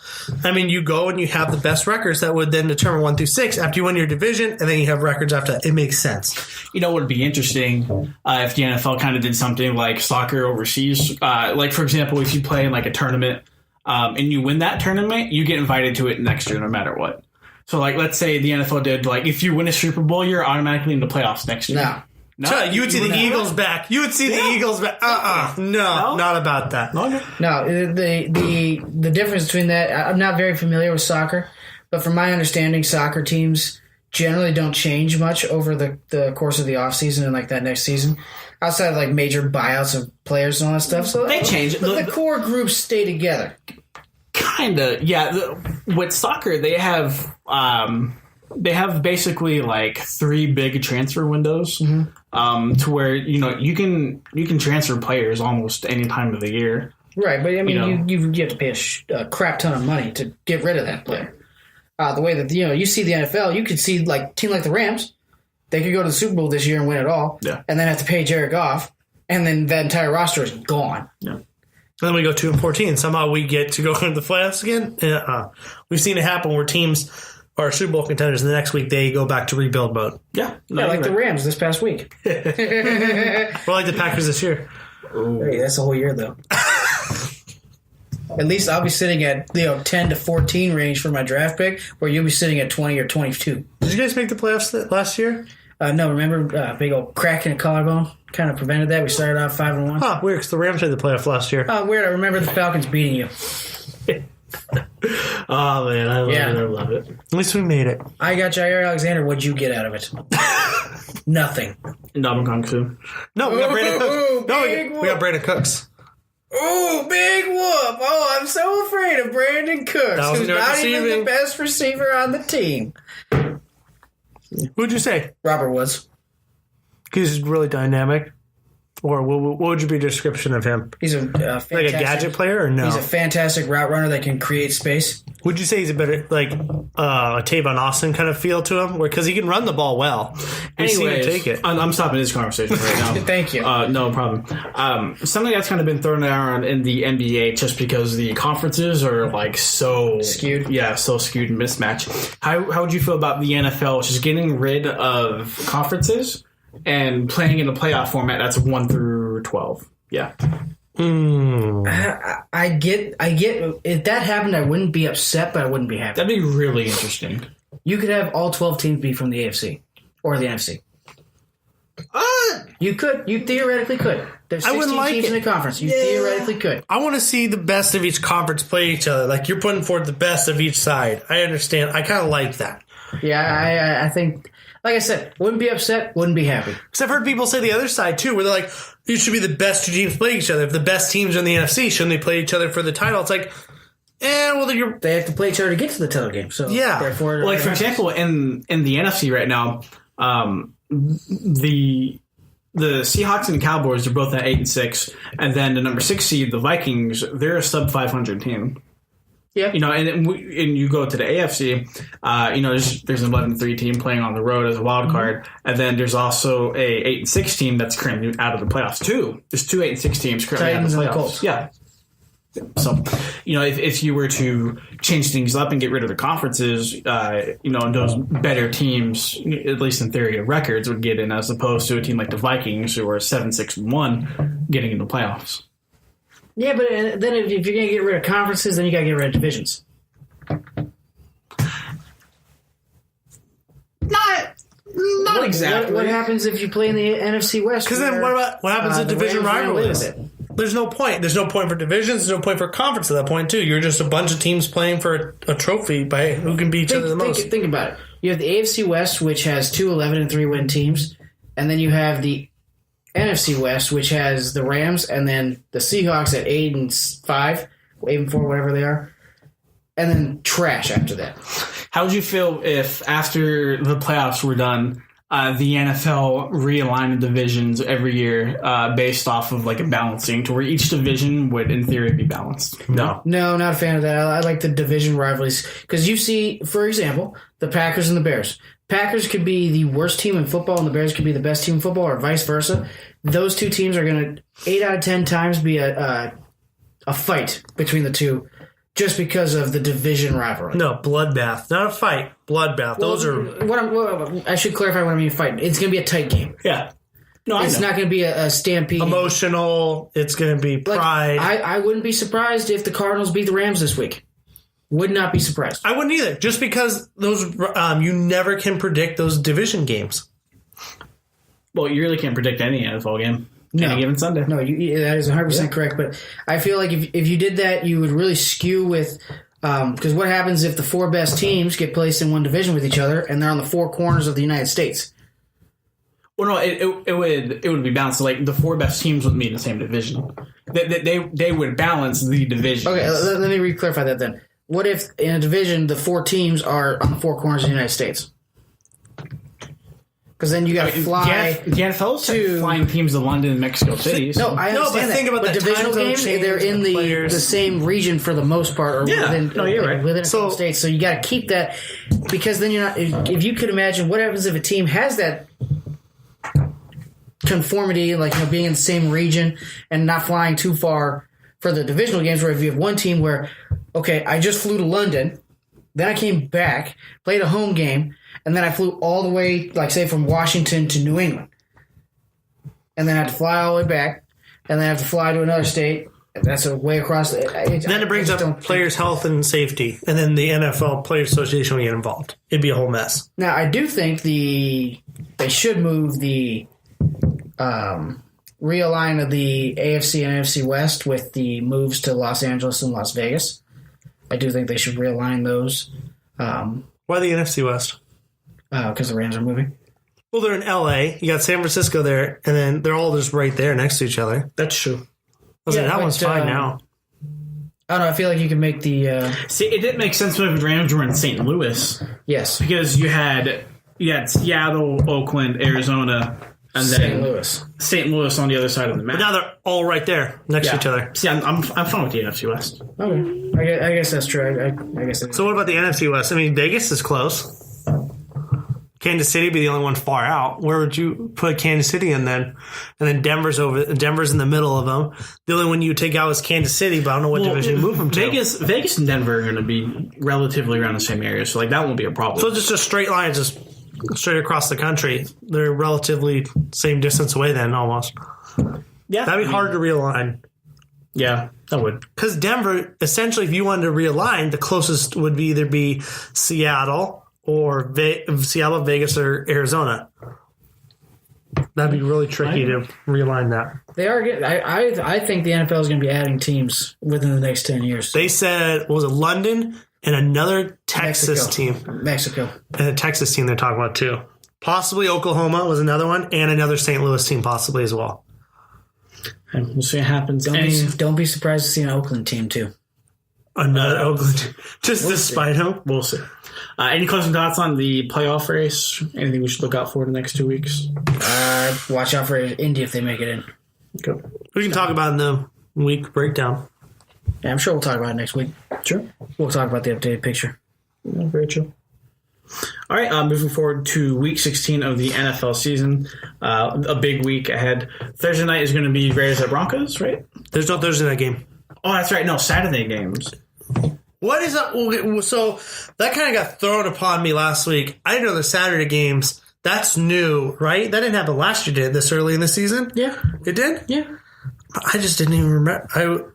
Speaker 2: I mean, you go and you have the best records that would then determine 1 through 6 after you win your division, and then you have records after that. It makes sense.
Speaker 1: You know what would be interesting if the NFL kind of did something like soccer overseas. Like, for example, if you play in like a tournament and you win that tournament, you get invited to it next year no matter what. So, like, let's say the NFL did, like, if you win a Super Bowl, you're automatically in the playoffs next year.
Speaker 2: No, you would see the Eagles back. You would see the Eagles back. No, not about that.
Speaker 1: Okay.
Speaker 3: No, the difference between that, I'm not very familiar with soccer, but from my understanding, soccer teams generally don't change much over the course of the offseason and like that next season, outside of like major buyouts of players and all that stuff. So
Speaker 1: they change.
Speaker 3: But the core groups stay together.
Speaker 1: Kinda, yeah. With soccer, they have basically like 3 big transfer windows, to where you can transfer players almost any time of the year.
Speaker 3: Right, but I mean, you have to pay a crap ton of money to get rid of that player. The way that you see the NFL, you could see like a team like the Rams, they could go to the Super Bowl this year and win it all, and then have to pay Jared Goff, and then that entire roster is gone.
Speaker 1: Yeah.
Speaker 2: And then we go 2-14. Somehow we get to go into the playoffs again. We've seen it happen where teams are Super Bowl contenders, and the next week they go back to rebuild mode.
Speaker 1: Yeah,
Speaker 3: like the Rams this past week.
Speaker 2: Or like the Packers this year.
Speaker 3: Hey, that's a whole year though. At least I'll be sitting at 10 to 14 range for my draft pick, where you'll be sitting at 20 or 22.
Speaker 2: Did you guys make the playoffs last year?
Speaker 3: No, remember big old crack in a collarbone kind of prevented that. We started off 5-1.
Speaker 2: Huh, weird, because the Rams made the playoff last year.
Speaker 3: Oh, weird. I remember the Falcons beating you.
Speaker 1: Oh man, I love it.
Speaker 2: At least we made it.
Speaker 3: I got Jair Alexander. What'd you get out of it? Nothing.
Speaker 1: Ndamukong Kong Su.
Speaker 2: No, we got Brandon Cooks.
Speaker 3: No,
Speaker 2: we got Brandon Cooks.
Speaker 3: Oh, big whoop. Oh, I'm so afraid of Brandon Cooks, who's not even the best receiver on the team.
Speaker 2: Who'd you say?
Speaker 3: Robert Woods.
Speaker 2: He's really dynamic. Or what would your description of him?
Speaker 3: He's a fantastic,
Speaker 2: like a gadget player or no?
Speaker 3: He's a fantastic route runner that can create space.
Speaker 2: Would you say he's a better, like, a Tavon Austin kind of feel to him? Because he can run the ball well.
Speaker 1: Anyways,
Speaker 2: take it.
Speaker 1: I'm stopping this conversation right now.
Speaker 3: Thank you.
Speaker 1: No problem. Something that's kind of been thrown around in the NBA just because the conferences are like so
Speaker 3: skewed.
Speaker 1: Yeah, so skewed and mismatched. How would you feel about the NFL just getting rid of conferences and playing in a playoff format that's 1 through 12? Yeah.
Speaker 3: I get. If that happened, I wouldn't be upset, but I wouldn't be happy.
Speaker 1: That'd be really interesting.
Speaker 3: You could have all 12 teams be from the AFC or the NFC. You could. You theoretically could. There's 16 teams in the conference. You theoretically could.
Speaker 2: I want to see the best of each conference play each other. Like, you're putting forth the best of each side. I understand. I kind of like that.
Speaker 3: Yeah, I think, like I said, wouldn't be upset, wouldn't be happy.
Speaker 2: Because I've heard people say the other side, too, where they're like, you should be the best two teams play each other. If the best teams are in the NFC, shouldn't they play each other for the title? It's like,
Speaker 3: they have to play each other to get to the title game. So therefore,
Speaker 1: like, for example, in the NFC right now, the Seahawks and the Cowboys are both at 8-6, and then the number 6 seed, the Vikings, they're a sub 500 team.
Speaker 3: Yeah,
Speaker 1: and you go to the AFC. There's an 11-3 team playing on the road as a wild card, and then there's also a 8-6 team that's currently out of the playoffs. There's two 8-6 teams currently out of the playoffs.
Speaker 3: Colts.
Speaker 1: Yeah. So, if you were to change things up and get rid of the conferences, and those better teams, at least in theory, records would get in, as opposed to a team like the Vikings who are 7-6-1 getting into the playoffs.
Speaker 3: Yeah, but then if you're going to get rid of conferences, then you got to get rid of divisions.
Speaker 1: Not exactly.
Speaker 3: What happens if you play in the NFC West?
Speaker 2: Because then what happens to division rivalries? There's no point. There's no point for divisions. There's no point for conference at that point, too. You're just a bunch of teams playing for a trophy by who can beat each other the most.
Speaker 3: Think about it. You have the AFC West, which has two 11-3 win teams, and then you have the NFC West, which has the Rams, and then the Seahawks at 8-5, 8-4, whatever they are, and then trash after that.
Speaker 1: How would you feel if, after the playoffs were done, the NFL realigned the divisions every year based off of like a balancing to where each division would, in theory, be balanced?
Speaker 2: No,
Speaker 3: not a fan of that. I like the division rivalries because you see, for example, the Packers and the Bears. Packers could be the worst team in football and the Bears could be the best team in football, or vice versa. Those two teams are going to 8 out of 10 times be a fight between the two just because of the division rivalry.
Speaker 2: No, bloodbath. Not a fight. Bloodbath. Those are...
Speaker 3: I should clarify what I mean fight. It's going to be a tight game.
Speaker 1: Yeah. No,
Speaker 3: it's not going to be a stampede.
Speaker 2: Emotional. It's going to be pride.
Speaker 3: I wouldn't be surprised if the Cardinals beat the Rams this week. Would not be surprised.
Speaker 2: I wouldn't either. Just because those you never can predict those division games.
Speaker 1: Well, you really can't predict any NFL game. Any given Sunday.
Speaker 3: No, that is 100% correct. But I feel like if you did that, you would really skew with because what happens if the 4 best teams get placed in one division with each other and they're on the 4 corners of the United States?
Speaker 1: Well, no, it would be balanced. Like the 4 best teams wouldn't be in the same division. They would balance the division.
Speaker 3: Okay, let me re-clarify that then. What if in a division the 4 teams are on the 4 corners of the United States? Because then you got to fly.
Speaker 1: The NFL's flying teams to London and Mexico City.
Speaker 3: No, I understand that.
Speaker 2: Think about
Speaker 3: but divisional games, they're in the same region for the most part, or
Speaker 1: you're right.
Speaker 3: Within a couple states. So you got to keep that because then you're not. If you could imagine, what happens if a team has that conformity, like being in the same region and not flying too far for the divisional games, where if you have one team where, okay, I just flew to London, then I came back, played a home game, and then I flew all the way, like say from Washington to New England, and then I had to fly all the way back, and then I have to fly to another state. That's a way across. Then
Speaker 2: it brings up players' health and safety, and then the NFL Players Association will get involved. It'd be a whole mess.
Speaker 3: Now, I do think they should move the realign of the AFC and NFC West with the moves to Los Angeles and Las Vegas. I do think they should realign those.
Speaker 2: Why the NFC West?
Speaker 3: Because the Rams are moving.
Speaker 2: Well, they're in LA. You got San Francisco there, and then they're all just right there next to each other.
Speaker 1: That's true.
Speaker 2: That one's fine now.
Speaker 3: I don't know. I feel like you can make the.
Speaker 1: See, it didn't make sense when the Rams were in St. Louis.
Speaker 3: Yes,
Speaker 1: because you had Seattle, Oakland, Arizona, And
Speaker 3: St.
Speaker 1: then
Speaker 3: Louis.
Speaker 1: St. Louis on the other side of the map.
Speaker 2: Now they're all right there next to each other.
Speaker 1: See, I'm fine with the NFC West.
Speaker 3: Okay. I guess that's true. I guess
Speaker 2: So what about the NFC West? I mean, Vegas is close. Kansas City be the only one far out. Where would you put Kansas City in then? And then Denver's in the middle of them. The only one you would take out is Kansas City, but I don't know what division you move them to.
Speaker 1: Vegas and Denver are going to be relatively around the same area, so like that won't be a problem.
Speaker 2: So just a straight line, just straight across the country. They're relatively same distance away then, almost.
Speaker 1: Yeah,
Speaker 2: that'd be hard to realign.
Speaker 1: Yeah, that would.
Speaker 2: Because Denver, essentially, if you wanted to realign, the closest would either be Seattle or Seattle, Vegas, or Arizona. That'd be really tricky to realign that.
Speaker 3: They are. I think the NFL is going to be adding teams within the next 10 years.
Speaker 2: They said, what was it, London and another Texas team.
Speaker 3: Mexico.
Speaker 2: And a Texas team they're talking about, too. Possibly Oklahoma was another one, and another St. Louis team possibly as well.
Speaker 1: And we'll see what happens.
Speaker 3: Don't be surprised to see an Oakland team, too.
Speaker 2: Another Oakland. Just despite them.
Speaker 1: We'll see. Any closing thoughts on the playoff race? Anything we should look out for the next 2 weeks?
Speaker 3: Watch out for Indy if they make it in.
Speaker 1: Okay.
Speaker 2: We can talk about in the week breakdown.
Speaker 3: Yeah, I'm sure we'll talk about it next week.
Speaker 1: Sure.
Speaker 3: We'll talk about the updated picture.
Speaker 1: Yeah, very true. All right, moving forward to Week 16 of the NFL season. A big week ahead. Thursday night is going to be Raiders at Broncos, right?
Speaker 2: There's no Thursday night game.
Speaker 1: Oh, that's right. No, Saturday games.
Speaker 2: What is up? So that kind of got thrown upon me last week. I didn't know the Saturday games. That's new, right? That didn't happen last year, did it? This early in the season?
Speaker 3: Yeah.
Speaker 2: It did?
Speaker 3: Yeah.
Speaker 2: I just didn't even remember.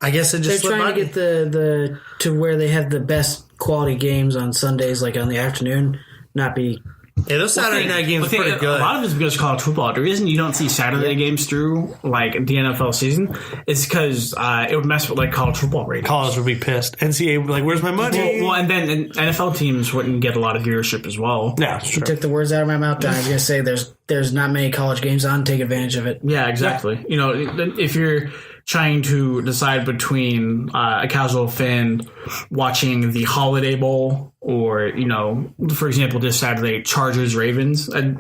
Speaker 2: I guess it just
Speaker 3: They're trying to get the to where they have the best quality games on Sundays, like on the afternoon, not be...
Speaker 2: Yeah, those Saturday night games are pretty good.
Speaker 1: A lot of it's because of college football. The reason you don't see Saturday games through like the NFL season is because it would mess with like college football ratings.
Speaker 2: College would be pissed. NCAA would be like, where's my money?
Speaker 1: Well, and then NFL teams wouldn't get a lot of viewership as well.
Speaker 2: Yeah, sure.
Speaker 3: You took the words out of my mouth. I was going to say there's not many college games on. Take advantage of it.
Speaker 1: Yeah, exactly. You know, if you're trying to decide between a casual fan watching the Holiday Bowl or, you know, for example, this Saturday, Chargers-Ravens, 9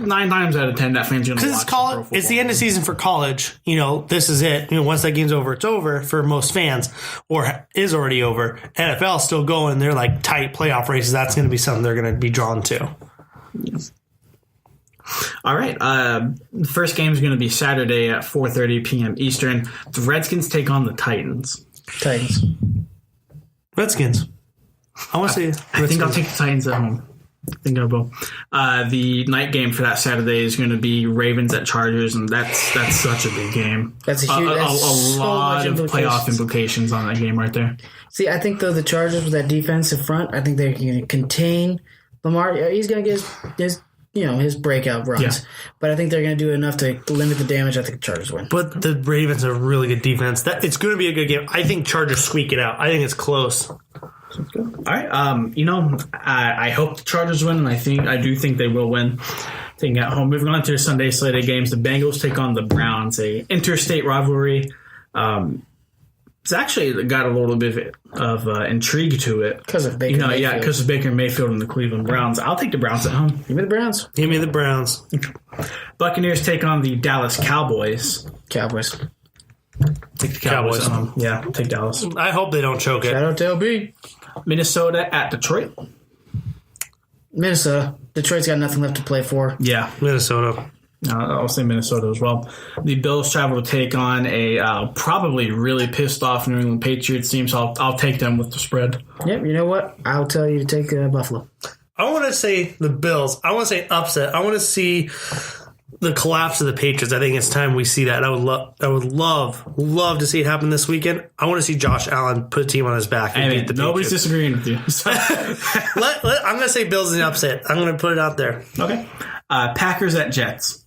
Speaker 1: times out of 10, that fan's going to watch.
Speaker 2: Because it's the end of season for college. You know, this is it. You know, once that game's over, it's over for most fans, or is already over. NFL's still going. They're like tight playoff races. That's going to be something they're going to be drawn to.
Speaker 1: Yes. All right. The first game is going to be Saturday at 4:30 p.m. Eastern. The Redskins take on the Titans.
Speaker 2: Redskins. I want to say Redskins.
Speaker 1: I think I'll take the Titans at home. I think I will. The night game for that Saturday is going to be Ravens at Chargers, and that's such a big game.
Speaker 3: That's a huge,
Speaker 1: a lot of playoff implications on that game right there.
Speaker 3: See, I think though the Chargers with that defensive front, I think they're going to contain Lamar. He's going to get his breakout runs. Yeah. But I think they're going to do enough to limit the damage. I think the Chargers win.
Speaker 2: But the Ravens are a really good defense. It's going to be a good game. I think Chargers squeak it out. I think it's close.
Speaker 1: Sounds good. All right. I hope the Chargers win, and I do think they will win. Taking at home. Moving on to Sunday slated games, the Bengals take on the Browns, a interstate rivalry. It's actually got a little bit of intrigue to it
Speaker 3: because of Baker Mayfield.
Speaker 1: Yeah, because of Baker Mayfield and the Cleveland Browns. I'll take the Browns at home.
Speaker 3: Give me the Browns.
Speaker 2: Give me the Browns.
Speaker 1: Buccaneers take on the Dallas Cowboys.
Speaker 3: Cowboys.
Speaker 1: Take the Cowboys at home. Yeah, take Dallas.
Speaker 2: I hope they don't choke it.
Speaker 3: Shout out to LB.
Speaker 1: Minnesota at Detroit.
Speaker 3: Minnesota. Detroit's got nothing left to play for.
Speaker 1: Yeah.
Speaker 2: Minnesota.
Speaker 1: I'll say Minnesota as well. The Bills travel to take on a probably really pissed off New England Patriots team, so I'll take them with the spread.
Speaker 3: Yep, you know what? I'll tell you to take Buffalo.
Speaker 2: I want to say the Bills. I want to say upset. I want to see the collapse of the Patriots. I think it's time we see that. I would love to see it happen this weekend. I want to see Josh Allen put a team on his back and beat the
Speaker 1: nobody's
Speaker 2: Patriots.
Speaker 1: Disagreeing with you. So.
Speaker 2: I'm going to say Bills is an upset. I'm going to put it out there.
Speaker 1: Okay. Packers at Jets.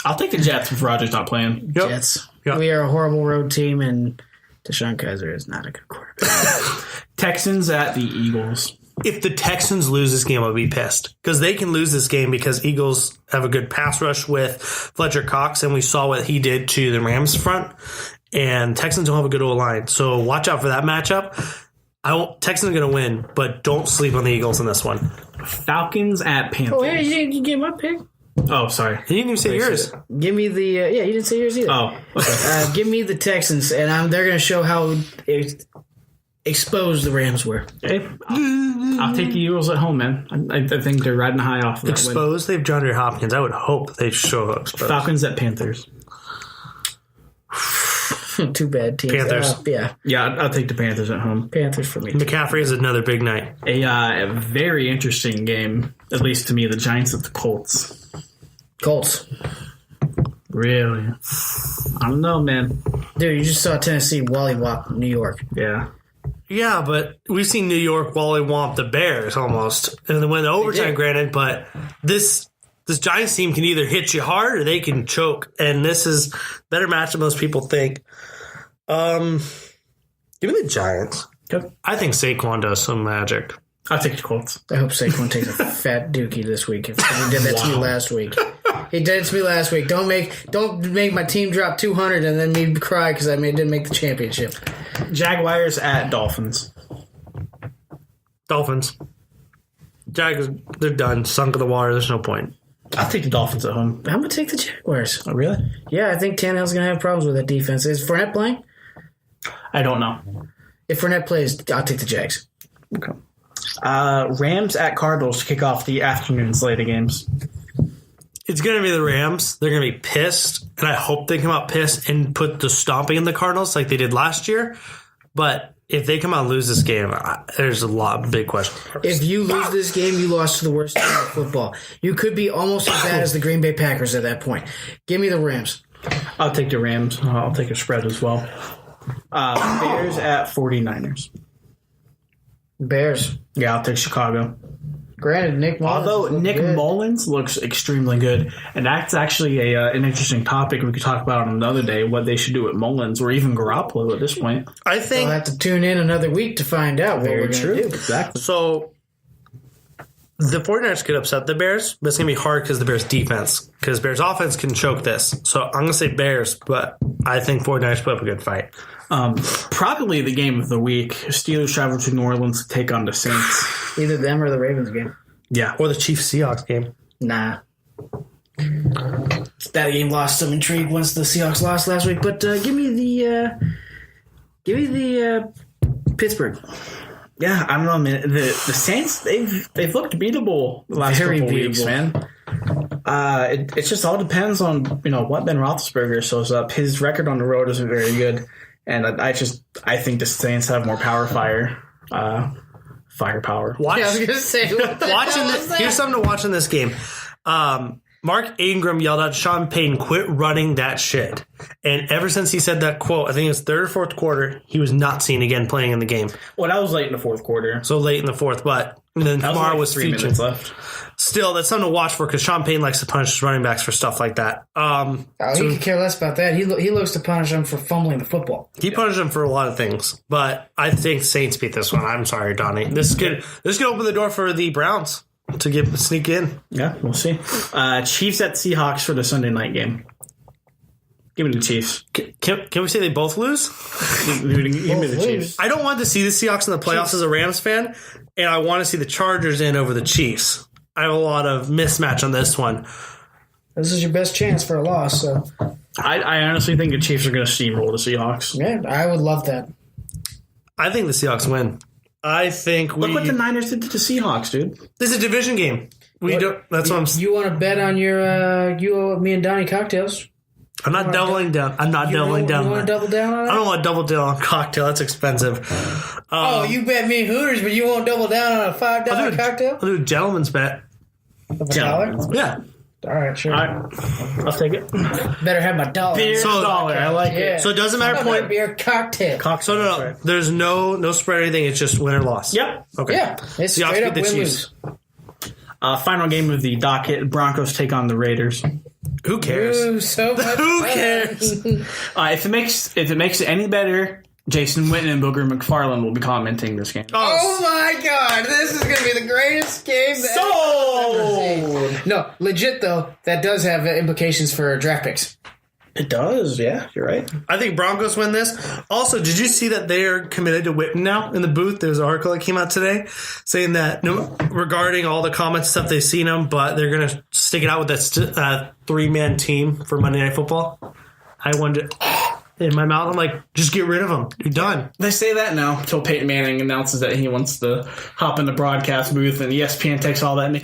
Speaker 1: I'll take the Jets if Rodgers not playing.
Speaker 3: Yep. Jets. Yep. We are a horrible road team, and Deshaun Kaiser is not a good quarterback.
Speaker 1: Texans at the Eagles.
Speaker 2: If the Texans lose this game, I'll be pissed. Because they can lose this game because Eagles have a good pass rush with Fletcher Cox, and we saw what he did to the Rams front. And Texans don't have a good O-line. So watch out for that matchup. Texans are going to win, but don't sleep on the Eagles in this one.
Speaker 1: Falcons at Panthers.
Speaker 3: Oh, hey, you gave my pick.
Speaker 1: Oh, sorry.
Speaker 2: You didn't even say yours.
Speaker 3: Give me the you didn't say yours either.
Speaker 1: Oh, okay.
Speaker 3: Give me the Texans, and they're going to show how exposed the Rams were.
Speaker 1: Okay. I'll take the Eagles at home, man. I think they're riding high off of that
Speaker 2: Exposed? They have DeAndre Hopkins. I would hope they show up exposed.
Speaker 1: Falcons at Panthers.
Speaker 3: Too bad teams.
Speaker 2: Panthers.
Speaker 1: Yeah, I'll take the Panthers at home.
Speaker 3: Panthers for me.
Speaker 2: McCaffrey is another big night.
Speaker 1: A very interesting game, at least to me, the Giants at the Colts.
Speaker 3: Colts.
Speaker 1: Really? I don't know, man.
Speaker 3: Dude, you just saw Tennessee wallywop New York.
Speaker 1: Yeah.
Speaker 2: Yeah, but we've seen New York wallywomp the Bears almost. And they went to overtime, granted, but this Giants team can either hit you hard or they can choke. And this is a better match than most people think. Give me the Giants.
Speaker 1: Yep.
Speaker 2: I think Saquon does some magic.
Speaker 1: I'll take the Colts.
Speaker 3: I hope Saquon takes a fat dookie this week. If he did that to me last week. He did it to me last week. Don't make my team drop 200 and then me cry because I didn't make the championship.
Speaker 1: Jaguars at Dolphins.
Speaker 2: Dolphins. Jaguars, they're done. Sunk in the water. There's no point.
Speaker 1: I'll take the Dolphins at home.
Speaker 3: I'm going to take the Jaguars.
Speaker 1: Oh, really?
Speaker 3: Yeah, I think Tannehill's going to have problems with that defense. Is Fournette playing?
Speaker 1: I don't know.
Speaker 3: If Fournette plays, I'll take the Jags.
Speaker 1: Okay. Rams at Cardinals to kick off the afternoon slate of games.
Speaker 2: It's going to be the Rams. They're going to be pissed, and I hope they come out pissed and put the stomping in the Cardinals like they did last year. But if they come out and lose this game, there's a lot of big questions.
Speaker 3: If you lose this game, you lost to the worst team in football. You could be almost as bad as the Green Bay Packers at that point. Give me the Rams.
Speaker 1: I'll take the Rams. I'll take a spread as well. Bears at 49ers.
Speaker 3: Bears.
Speaker 1: Yeah, I'll take Chicago.
Speaker 3: Granted, Nick Mullins.
Speaker 1: Although Nick Mullins looks extremely good, and that's actually an interesting topic we could talk about on another day, what they should do with Mullins or even Garoppolo at this point.
Speaker 2: I think
Speaker 3: I'll have to tune in another week to find out what we're going to do.
Speaker 1: Exactly.
Speaker 2: so. The 49ers could upset the Bears, but it's going to be hard because the Bears' defense. Because Bears' offense can choke this. So I'm going to say Bears, but I think 49ers put up a good fight.
Speaker 1: Probably the game of the week. Steelers travel to New Orleans to take on the Saints.
Speaker 3: Either them or the Ravens game.
Speaker 1: Yeah.
Speaker 2: Or the Chiefs-Seahawks game.
Speaker 3: Nah. That game lost some intrigue once the Seahawks lost last week, but give me the Pittsburgh.
Speaker 1: Yeah, I don't know, man. The Saints, they've looked beatable the last couple weeks, man. It just all depends on what Ben Roethlisberger shows up. His record on the road isn't very good, and I think the Saints have more firepower.
Speaker 2: Watch,
Speaker 3: Yeah, I was gonna say
Speaker 2: here's something to watch in this game. Mark Ingram yelled at Sean Payton, "Quit running that shit." And ever since he said that quote, I think it was third or fourth quarter, he was not seen again playing in the game.
Speaker 1: Well, that was late in the fourth quarter.
Speaker 2: So late in the fourth, but then Kamara was
Speaker 1: 3 minutes left.
Speaker 2: Still, that's something to watch for because Sean Payton likes to punish his running backs for stuff like that.
Speaker 3: He could care less about that. He looks to punish them for fumbling the football.
Speaker 2: He punished them for a lot of things, but I think Saints beat this one. I'm sorry, Donnie. This could open the door for the Browns to sneak in.
Speaker 1: Yeah, we'll see. Chiefs at Seahawks for the Sunday night game. Give me the Chiefs.
Speaker 2: Can we say they both lose?
Speaker 1: Give me the Chiefs.
Speaker 2: I don't want to see the Seahawks in the playoffs as a Rams fan, and I want to see the Chargers in over the Chiefs. I have a lot of mismatch on this one.
Speaker 3: This is your best chance for a loss. So
Speaker 1: I honestly think the Chiefs are going to steamroll the Seahawks.
Speaker 3: yeah, I would love that.
Speaker 2: I think the Seahawks win. I think
Speaker 1: Look what the Niners did to the Seahawks, dude.
Speaker 2: This is a division game. That's what I'm saying.
Speaker 3: You want to bet on your me and Donnie cocktails?
Speaker 2: I'm not doubling down. I'm not doubling down.
Speaker 3: You want to double down on that?
Speaker 2: I don't want to double down on cocktail. That's expensive.
Speaker 3: You bet me Hooters, but you won't double down on a $5 cocktail?
Speaker 2: I'll do a gentleman's bet.
Speaker 3: Of $1?
Speaker 2: Yeah.
Speaker 3: All right, sure.
Speaker 1: All right. I'll take it.
Speaker 3: Better have my dollar.
Speaker 1: Beer
Speaker 2: So-
Speaker 1: dollar. I like it.
Speaker 2: So it doesn't matter point.
Speaker 3: Beer cocktail.
Speaker 2: So no. There's no spread or anything. It's just win or loss.
Speaker 1: Yep.
Speaker 2: Okay.
Speaker 3: Yeah, it's
Speaker 2: Seahawks
Speaker 3: straight up
Speaker 2: beat the
Speaker 3: win-lose.
Speaker 2: Chiefs.
Speaker 1: Final game of the docket. Broncos take on the Raiders.
Speaker 2: Who cares?
Speaker 3: Ooh, so much
Speaker 2: Who
Speaker 3: fun.
Speaker 2: cares?
Speaker 1: If it makes it any better, Jason Witten and Booger McFarland will be commenting this game.
Speaker 3: Oh my God! This is going to be the greatest game I've ever seen. No, legit though, that does have implications for draft picks.
Speaker 1: It does, yeah. You're right.
Speaker 2: I think Broncos win this. Also, did you see that they're committed to Witten now in the booth? There's an article that came out today saying that regarding all the comments stuff they've seen them, but they're going to stick it out with that 3-man team for Monday Night Football. I wanted in my mouth. I'm like, just get rid of them. You're done.
Speaker 1: They say that now until Peyton Manning announces that he wants to hop in the broadcast booth and ESPN takes all that.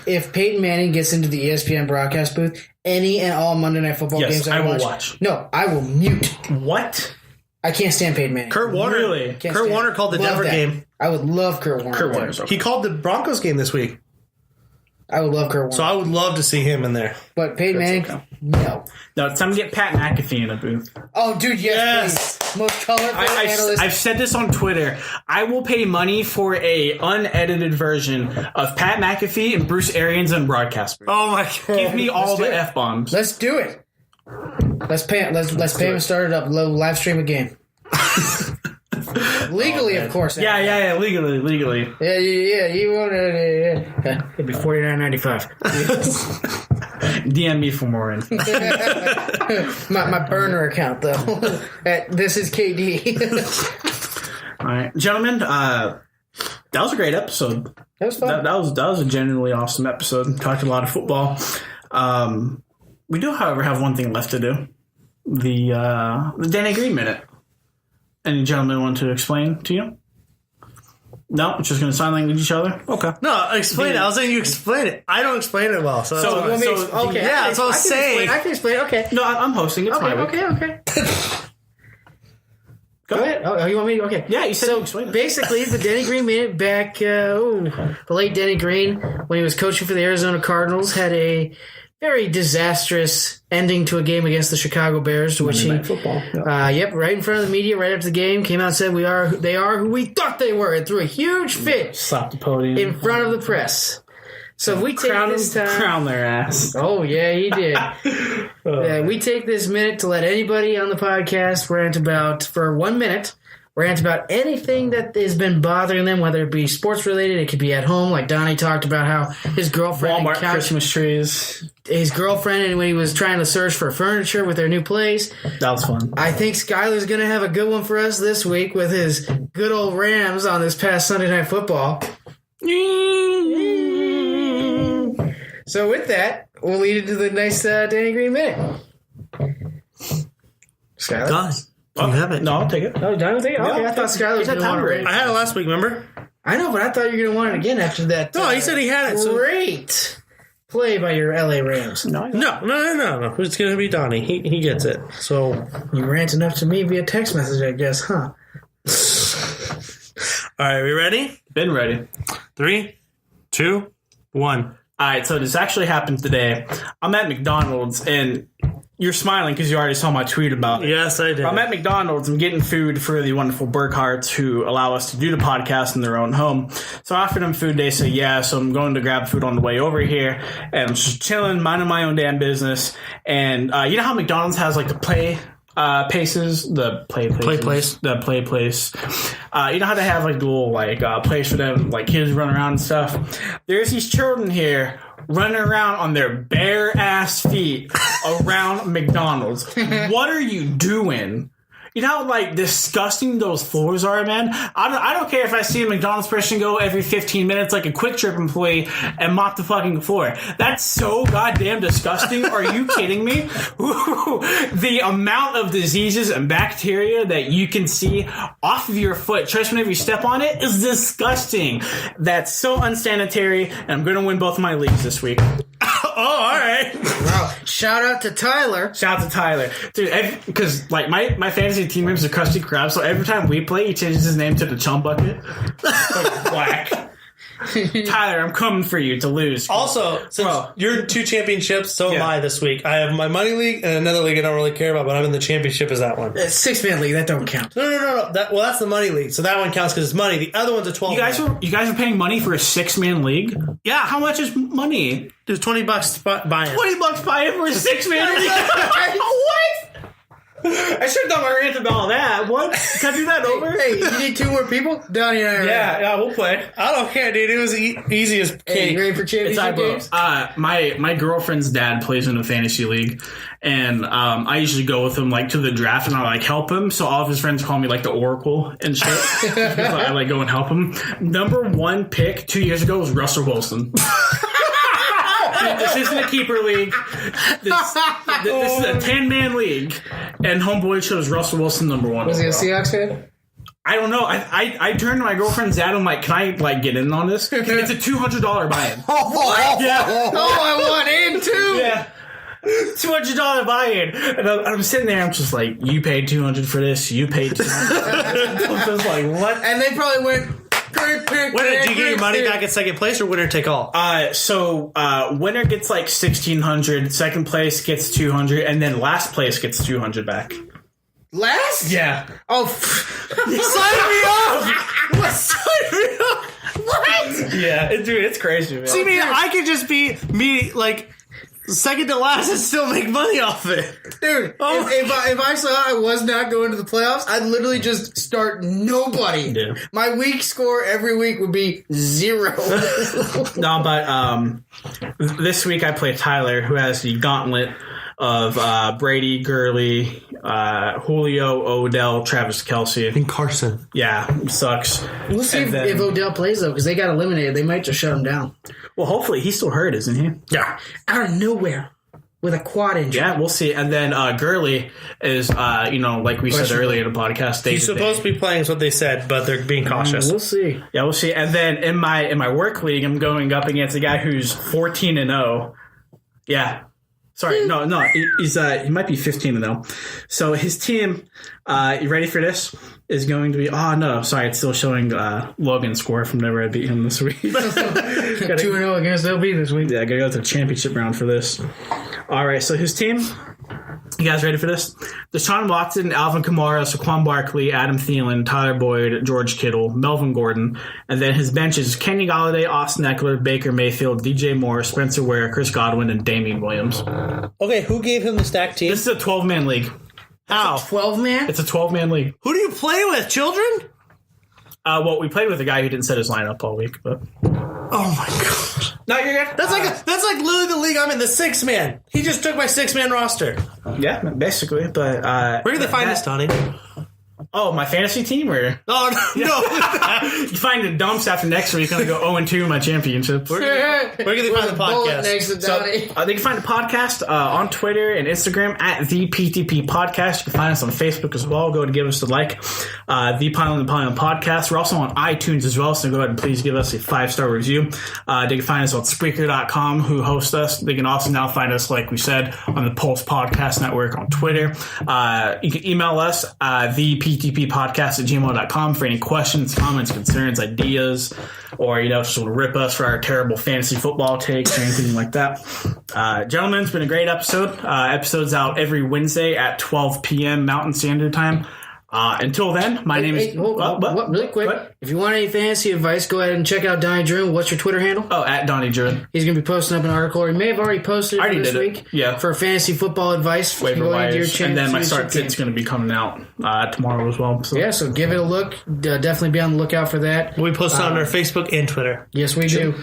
Speaker 3: If Peyton Manning gets into the ESPN broadcast booth, any and all Monday Night Football games I will watch. No, I will mute.
Speaker 1: What?
Speaker 3: I can't stand Peyton Manning.
Speaker 2: Kurt Warner.
Speaker 1: Really?
Speaker 2: Kurt Warner called the Denver game.
Speaker 3: I would love Kurt Warner.
Speaker 1: Kurt Warner's okay.
Speaker 2: He called the Broncos game this week.
Speaker 3: I would love Kurt Warner.
Speaker 2: So I would love to see him in there.
Speaker 3: But Peyton Manning, no.
Speaker 1: No, it's time to get Pat McAfee in a booth.
Speaker 3: Oh, dude, yes. Please. Most colorful analyst.
Speaker 1: I've said this on Twitter. I will pay money for a unedited version of Pat McAfee and Bruce Arians in broadcast booth.
Speaker 2: Oh my god!
Speaker 1: Give me all the F-bombs.
Speaker 3: Let's do it. Let's pay him and start it up. Live stream a game. Legally, of course.
Speaker 1: Yeah. Legally.
Speaker 3: Yeah. You want to? It'd be $49.95.
Speaker 1: DM me for more info.
Speaker 3: my burner account though. This is KD.
Speaker 1: All right, gentlemen. That was a great episode.
Speaker 3: That was fun.
Speaker 1: That was a genuinely awesome episode. Talked a lot of football. We do, however, have one thing left to do. The Danny Green minute. Any gentlemen want to explain to you? No, it's just going to sign language each other? Okay.
Speaker 2: No, explain it. I was saying you explain it. I don't explain it well.
Speaker 3: Okay.
Speaker 2: Yeah, that's what I was saying.
Speaker 3: I can explain. Okay.
Speaker 1: No, I'm hosting. It's my week.
Speaker 3: Okay. Go ahead. Oh, you want me? Okay.
Speaker 1: Yeah, you said you explain it.
Speaker 3: Basically, the Denny Green minute back, the late Denny Green, when he was coaching for the Arizona Cardinals, had a very disastrous ending to a game against the Chicago Bears, to which he, right in front of the media, right after the game, came out and said, they are who we thought they were, and threw a huge fit.
Speaker 1: Slapped the podium.
Speaker 3: In front of the press. So we take this time.
Speaker 1: Crown their ass.
Speaker 3: Oh, yeah, he did. We take this minute to let anybody on the podcast rant about, for 1 minute, rant about anything that has been bothering them, whether it be sports related, it could be at home, like Donnie talked about how his girlfriend
Speaker 1: Walmart Christmas trees.
Speaker 3: His girlfriend, and when he was trying to search for furniture with their new place.
Speaker 1: That was fun.
Speaker 3: I think Skyler's going to have a good one for us this week with his good old Rams on this past Sunday Night Football. So with that, we'll lead into the nice Danny Green minute. Skyler?
Speaker 2: Done. You have it.
Speaker 1: No, I'll take it.
Speaker 3: Oh, Don will take it? Okay, I thought Skyler was going to want it.
Speaker 2: I had it last week, remember?
Speaker 3: I know, but I thought you were going to want it again after that.
Speaker 2: No, he said he had it.
Speaker 3: Great play by your LA Rams.
Speaker 2: No. It's going to be Donnie. He gets it. So
Speaker 3: you rant enough to me via text message, I guess, huh?
Speaker 2: All right, we ready?
Speaker 1: Been ready.
Speaker 2: 3, 2, 1.
Speaker 1: All right, so this actually happened today. I'm at McDonald's, and you're smiling because you already saw my tweet about it.
Speaker 2: Yes, I did.
Speaker 1: I'm at McDonald's. I'm getting food for the wonderful Burkharts who allow us to do the podcast in their own home. So I offered them food. They say, yeah. So I'm going to grab food on the way over here. And I'm just chilling, minding my own damn business. And you know how McDonald's has like the play place. You know how they have like the little place for them, like kids run around and stuff. There's these children here running around on their bare ass feet around McDonald's. What are you doing? You know how disgusting those floors are, man? I don't care if I see a McDonald's person go every 15 minutes like a Quick Trip employee and mop the fucking floor. That's so goddamn disgusting. Are you kidding me? The amount of diseases and bacteria that you can see off of your foot just whenever you step on it is disgusting. That's so unsanitary, and I'm going to win both of my leagues this week.
Speaker 2: Oh, all right.
Speaker 3: Wow. Shout out to Tyler.
Speaker 1: Dude, because my fantasy team names are Krusty Krab, so every time we play, he changes his name to the Chum Bucket. Whack. Tyler, I'm coming for you to lose.
Speaker 2: Also, since you're in 2 championships, so am I this week. I have my money league and another league I don't really care about, but I'm in the championship. Is that one?
Speaker 3: It's 6-man league. That don't count.
Speaker 2: No. That's the money league. So that one counts because it's money. The other one's a 12.
Speaker 1: You guys are paying money for a 6-man league?
Speaker 2: Yeah.
Speaker 1: How much is money?
Speaker 2: There's $20 buy-in.
Speaker 1: $20 buy-in for a 6-man league? What? I should have done my rant about that. What? Can I do that over?
Speaker 3: Hey, you need 2 more people? Donnie and I are
Speaker 1: Yeah, we'll play.
Speaker 2: I don't care, dude. It was easy as
Speaker 3: Hey,
Speaker 2: cake.
Speaker 3: you ready for championship games?
Speaker 1: My girlfriend's dad plays in a fantasy league, and I usually go with him like to the draft, and I like help him. So all of his friends call me like the Oracle and shit. Because I like go and help him. Number 1 pick 2 years ago was Russell Wilson. This isn't a keeper league. This is a 10-man league, and homeboy chose Russell Wilson number 1.
Speaker 3: Was he a Seahawks fan?
Speaker 1: I don't know. I turned to my girlfriend's dad. I'm like, can I like get in on this? It's a $200 buy-in.
Speaker 3: What?
Speaker 1: Yeah.
Speaker 3: Oh, I want in too.
Speaker 1: Yeah. $200 buy-in, and I'm sitting there. I'm just like, you paid $200 for this. You paid $200. I'm just like, what?
Speaker 3: And they probably went.
Speaker 2: Winner, did you get your money back at second place or winner take all?
Speaker 1: So winner gets like $1,600, second place gets $200, and then last place gets $200 back.
Speaker 3: Last?
Speaker 1: Yeah.
Speaker 3: Oh,
Speaker 2: sign me up! Sign me up!
Speaker 3: what?
Speaker 1: Yeah, dude, it's crazy, man.
Speaker 2: See, man, I could just be me, like, second to last and still make money off it.
Speaker 3: Dude, if I saw I was not going to the playoffs, I'd literally just start nobody.
Speaker 1: Yeah.
Speaker 3: My week score every week would be 0.
Speaker 1: No, but this week I play Tyler, who has the gauntlet of Brady, Gurley, Julio, Odell, Travis Kelce.
Speaker 2: And Carson.
Speaker 1: Yeah, sucks.
Speaker 3: We'll see if Odell plays, though, because they got eliminated. They might just shut him down.
Speaker 1: Well, hopefully. He's still hurt, isn't he?
Speaker 2: Yeah.
Speaker 3: Out of nowhere. With a quad injury.
Speaker 1: Yeah, we'll see. And then Gurley is, like we said earlier in the podcast,
Speaker 2: he's supposed to be playing is what they said, but they're being cautious.
Speaker 3: We'll see.
Speaker 1: Yeah, we'll see. And then in my work league, I'm going up against a guy who's 14-0. Yeah. Sorry, no, he's he might be 15-0. So his team, you ready for this? Is going to be it's still showing Logan's score from whenever I beat him this week.
Speaker 3: 2-0 against LB this week.
Speaker 1: Yeah, I gotta go to the championship round for this. All right, so his team. You guys ready for this? Deshaun Watson, Alvin Kamara, Saquon Barkley, Adam Thielen, Tyler Boyd, George Kittle, Melvin Gordon, and then his bench is Kenny Golladay, Austin Eckler, Baker Mayfield, DJ Moore, Spencer Ware, Chris Godwin, and Damian Williams.
Speaker 2: Okay, who gave him the stack team?
Speaker 1: This is a 12-man league.
Speaker 2: How?
Speaker 3: 12-man?
Speaker 1: It's a 12-man league.
Speaker 2: Who do you play with? Children?
Speaker 1: We played with a guy who didn't set his lineup all week, but.
Speaker 2: Oh my gosh.
Speaker 1: No, you're good.
Speaker 2: That's like literally the league I'm in, the 6-man. He just took my 6-man roster.
Speaker 1: Yeah, basically, but
Speaker 2: where can they find this, Tony?
Speaker 1: Oh, my fantasy team, or
Speaker 2: oh no,
Speaker 1: you find the dumps after next week, and I go 0-2 in my championships.
Speaker 2: Where can they find the podcast?
Speaker 3: Next to
Speaker 1: They can find the podcast on Twitter and Instagram at the PTP Podcast. You can find us on Facebook as well. Go and give us a like. The Pile and the Pile Podcast. We're also on iTunes as well, so go ahead and please give us a 5-star review. They can find us on Spreaker.com, who hosts us. They can also now find us, like we said, on the Pulse Podcast Network on Twitter. You can email us the PTPpodcast@gmail.com for any questions, comments, concerns, ideas, or just want to rip us for our terrible fantasy football takes or anything like that. Gentlemen, it's been a great episode. Episode's out every Wednesday at 12 p.m. Mountain Standard Time. Until then, my name is...
Speaker 3: What? Really quick. What? If you want any fantasy advice, go ahead and check out Donnie Drew. What's your Twitter handle?
Speaker 1: Oh, at Donnie Drew.
Speaker 3: He's going to be posting up an article, or he may have already posted it this week.
Speaker 1: Yeah.
Speaker 3: For fantasy football advice.
Speaker 1: Waiver wires. And then my start sit's going to be coming out tomorrow as well. So.
Speaker 3: Yeah, so give it a look. Definitely be on the lookout for that.
Speaker 2: We post it on our Facebook and Twitter.
Speaker 3: Yes, we do.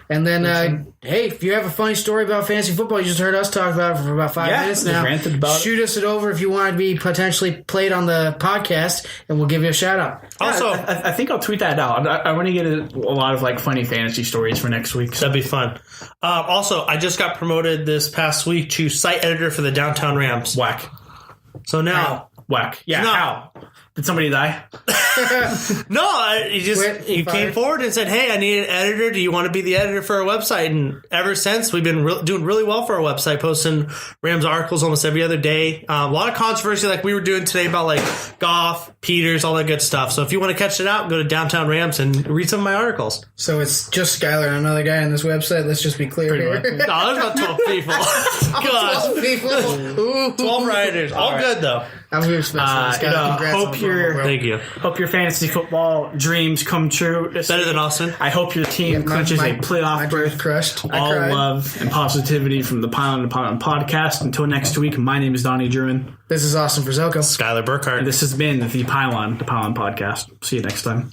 Speaker 3: And then, hey, if you have a funny story about fantasy football, you just heard us talk about it for about 5 minutes now.
Speaker 1: Ranted about
Speaker 3: Shoot us it over if you want to be potentially played on the podcast, and we'll give you a shout out.
Speaker 2: Also,
Speaker 1: I think I'll tweet that out. I want to get a lot of funny fantasy stories for next week. So.
Speaker 2: That'd be fun. Also, I just got promoted this past week to site editor for the Downtown Rams.
Speaker 1: Whack.
Speaker 2: So now,
Speaker 1: whack. Yeah.
Speaker 2: No.
Speaker 1: How? Did somebody die?
Speaker 2: No, he came forward and said, "Hey, I need an editor. Do you want to be the editor for our website?" And ever since, we've been doing really well for our website, posting Rams articles almost every other day. A lot of controversy, like we were doing today about Goff, Peters, all that good stuff. So if you want to catch it out, go to Downtown Rams and read some of my articles.
Speaker 3: So it's just Skylar and another guy on this website. Let's just be clear here.
Speaker 2: No, there's about 12 people. God.
Speaker 3: 12 people. Ooh.
Speaker 2: 12 writers. All good though.
Speaker 3: I'm here special.
Speaker 2: Thank you.
Speaker 1: Hope your fantasy football dreams come true.
Speaker 2: Better than Austin.
Speaker 1: I hope your team clinches a playoff berth.
Speaker 3: Crushed.
Speaker 1: All love and positivity from the Pylon to Pylon podcast. Until next week, my name is Donnie Druin.
Speaker 3: This is Austin Frizzoco.
Speaker 2: Skylar Burkhart.
Speaker 1: And this has been the Pylon to Pylon podcast. See you next time.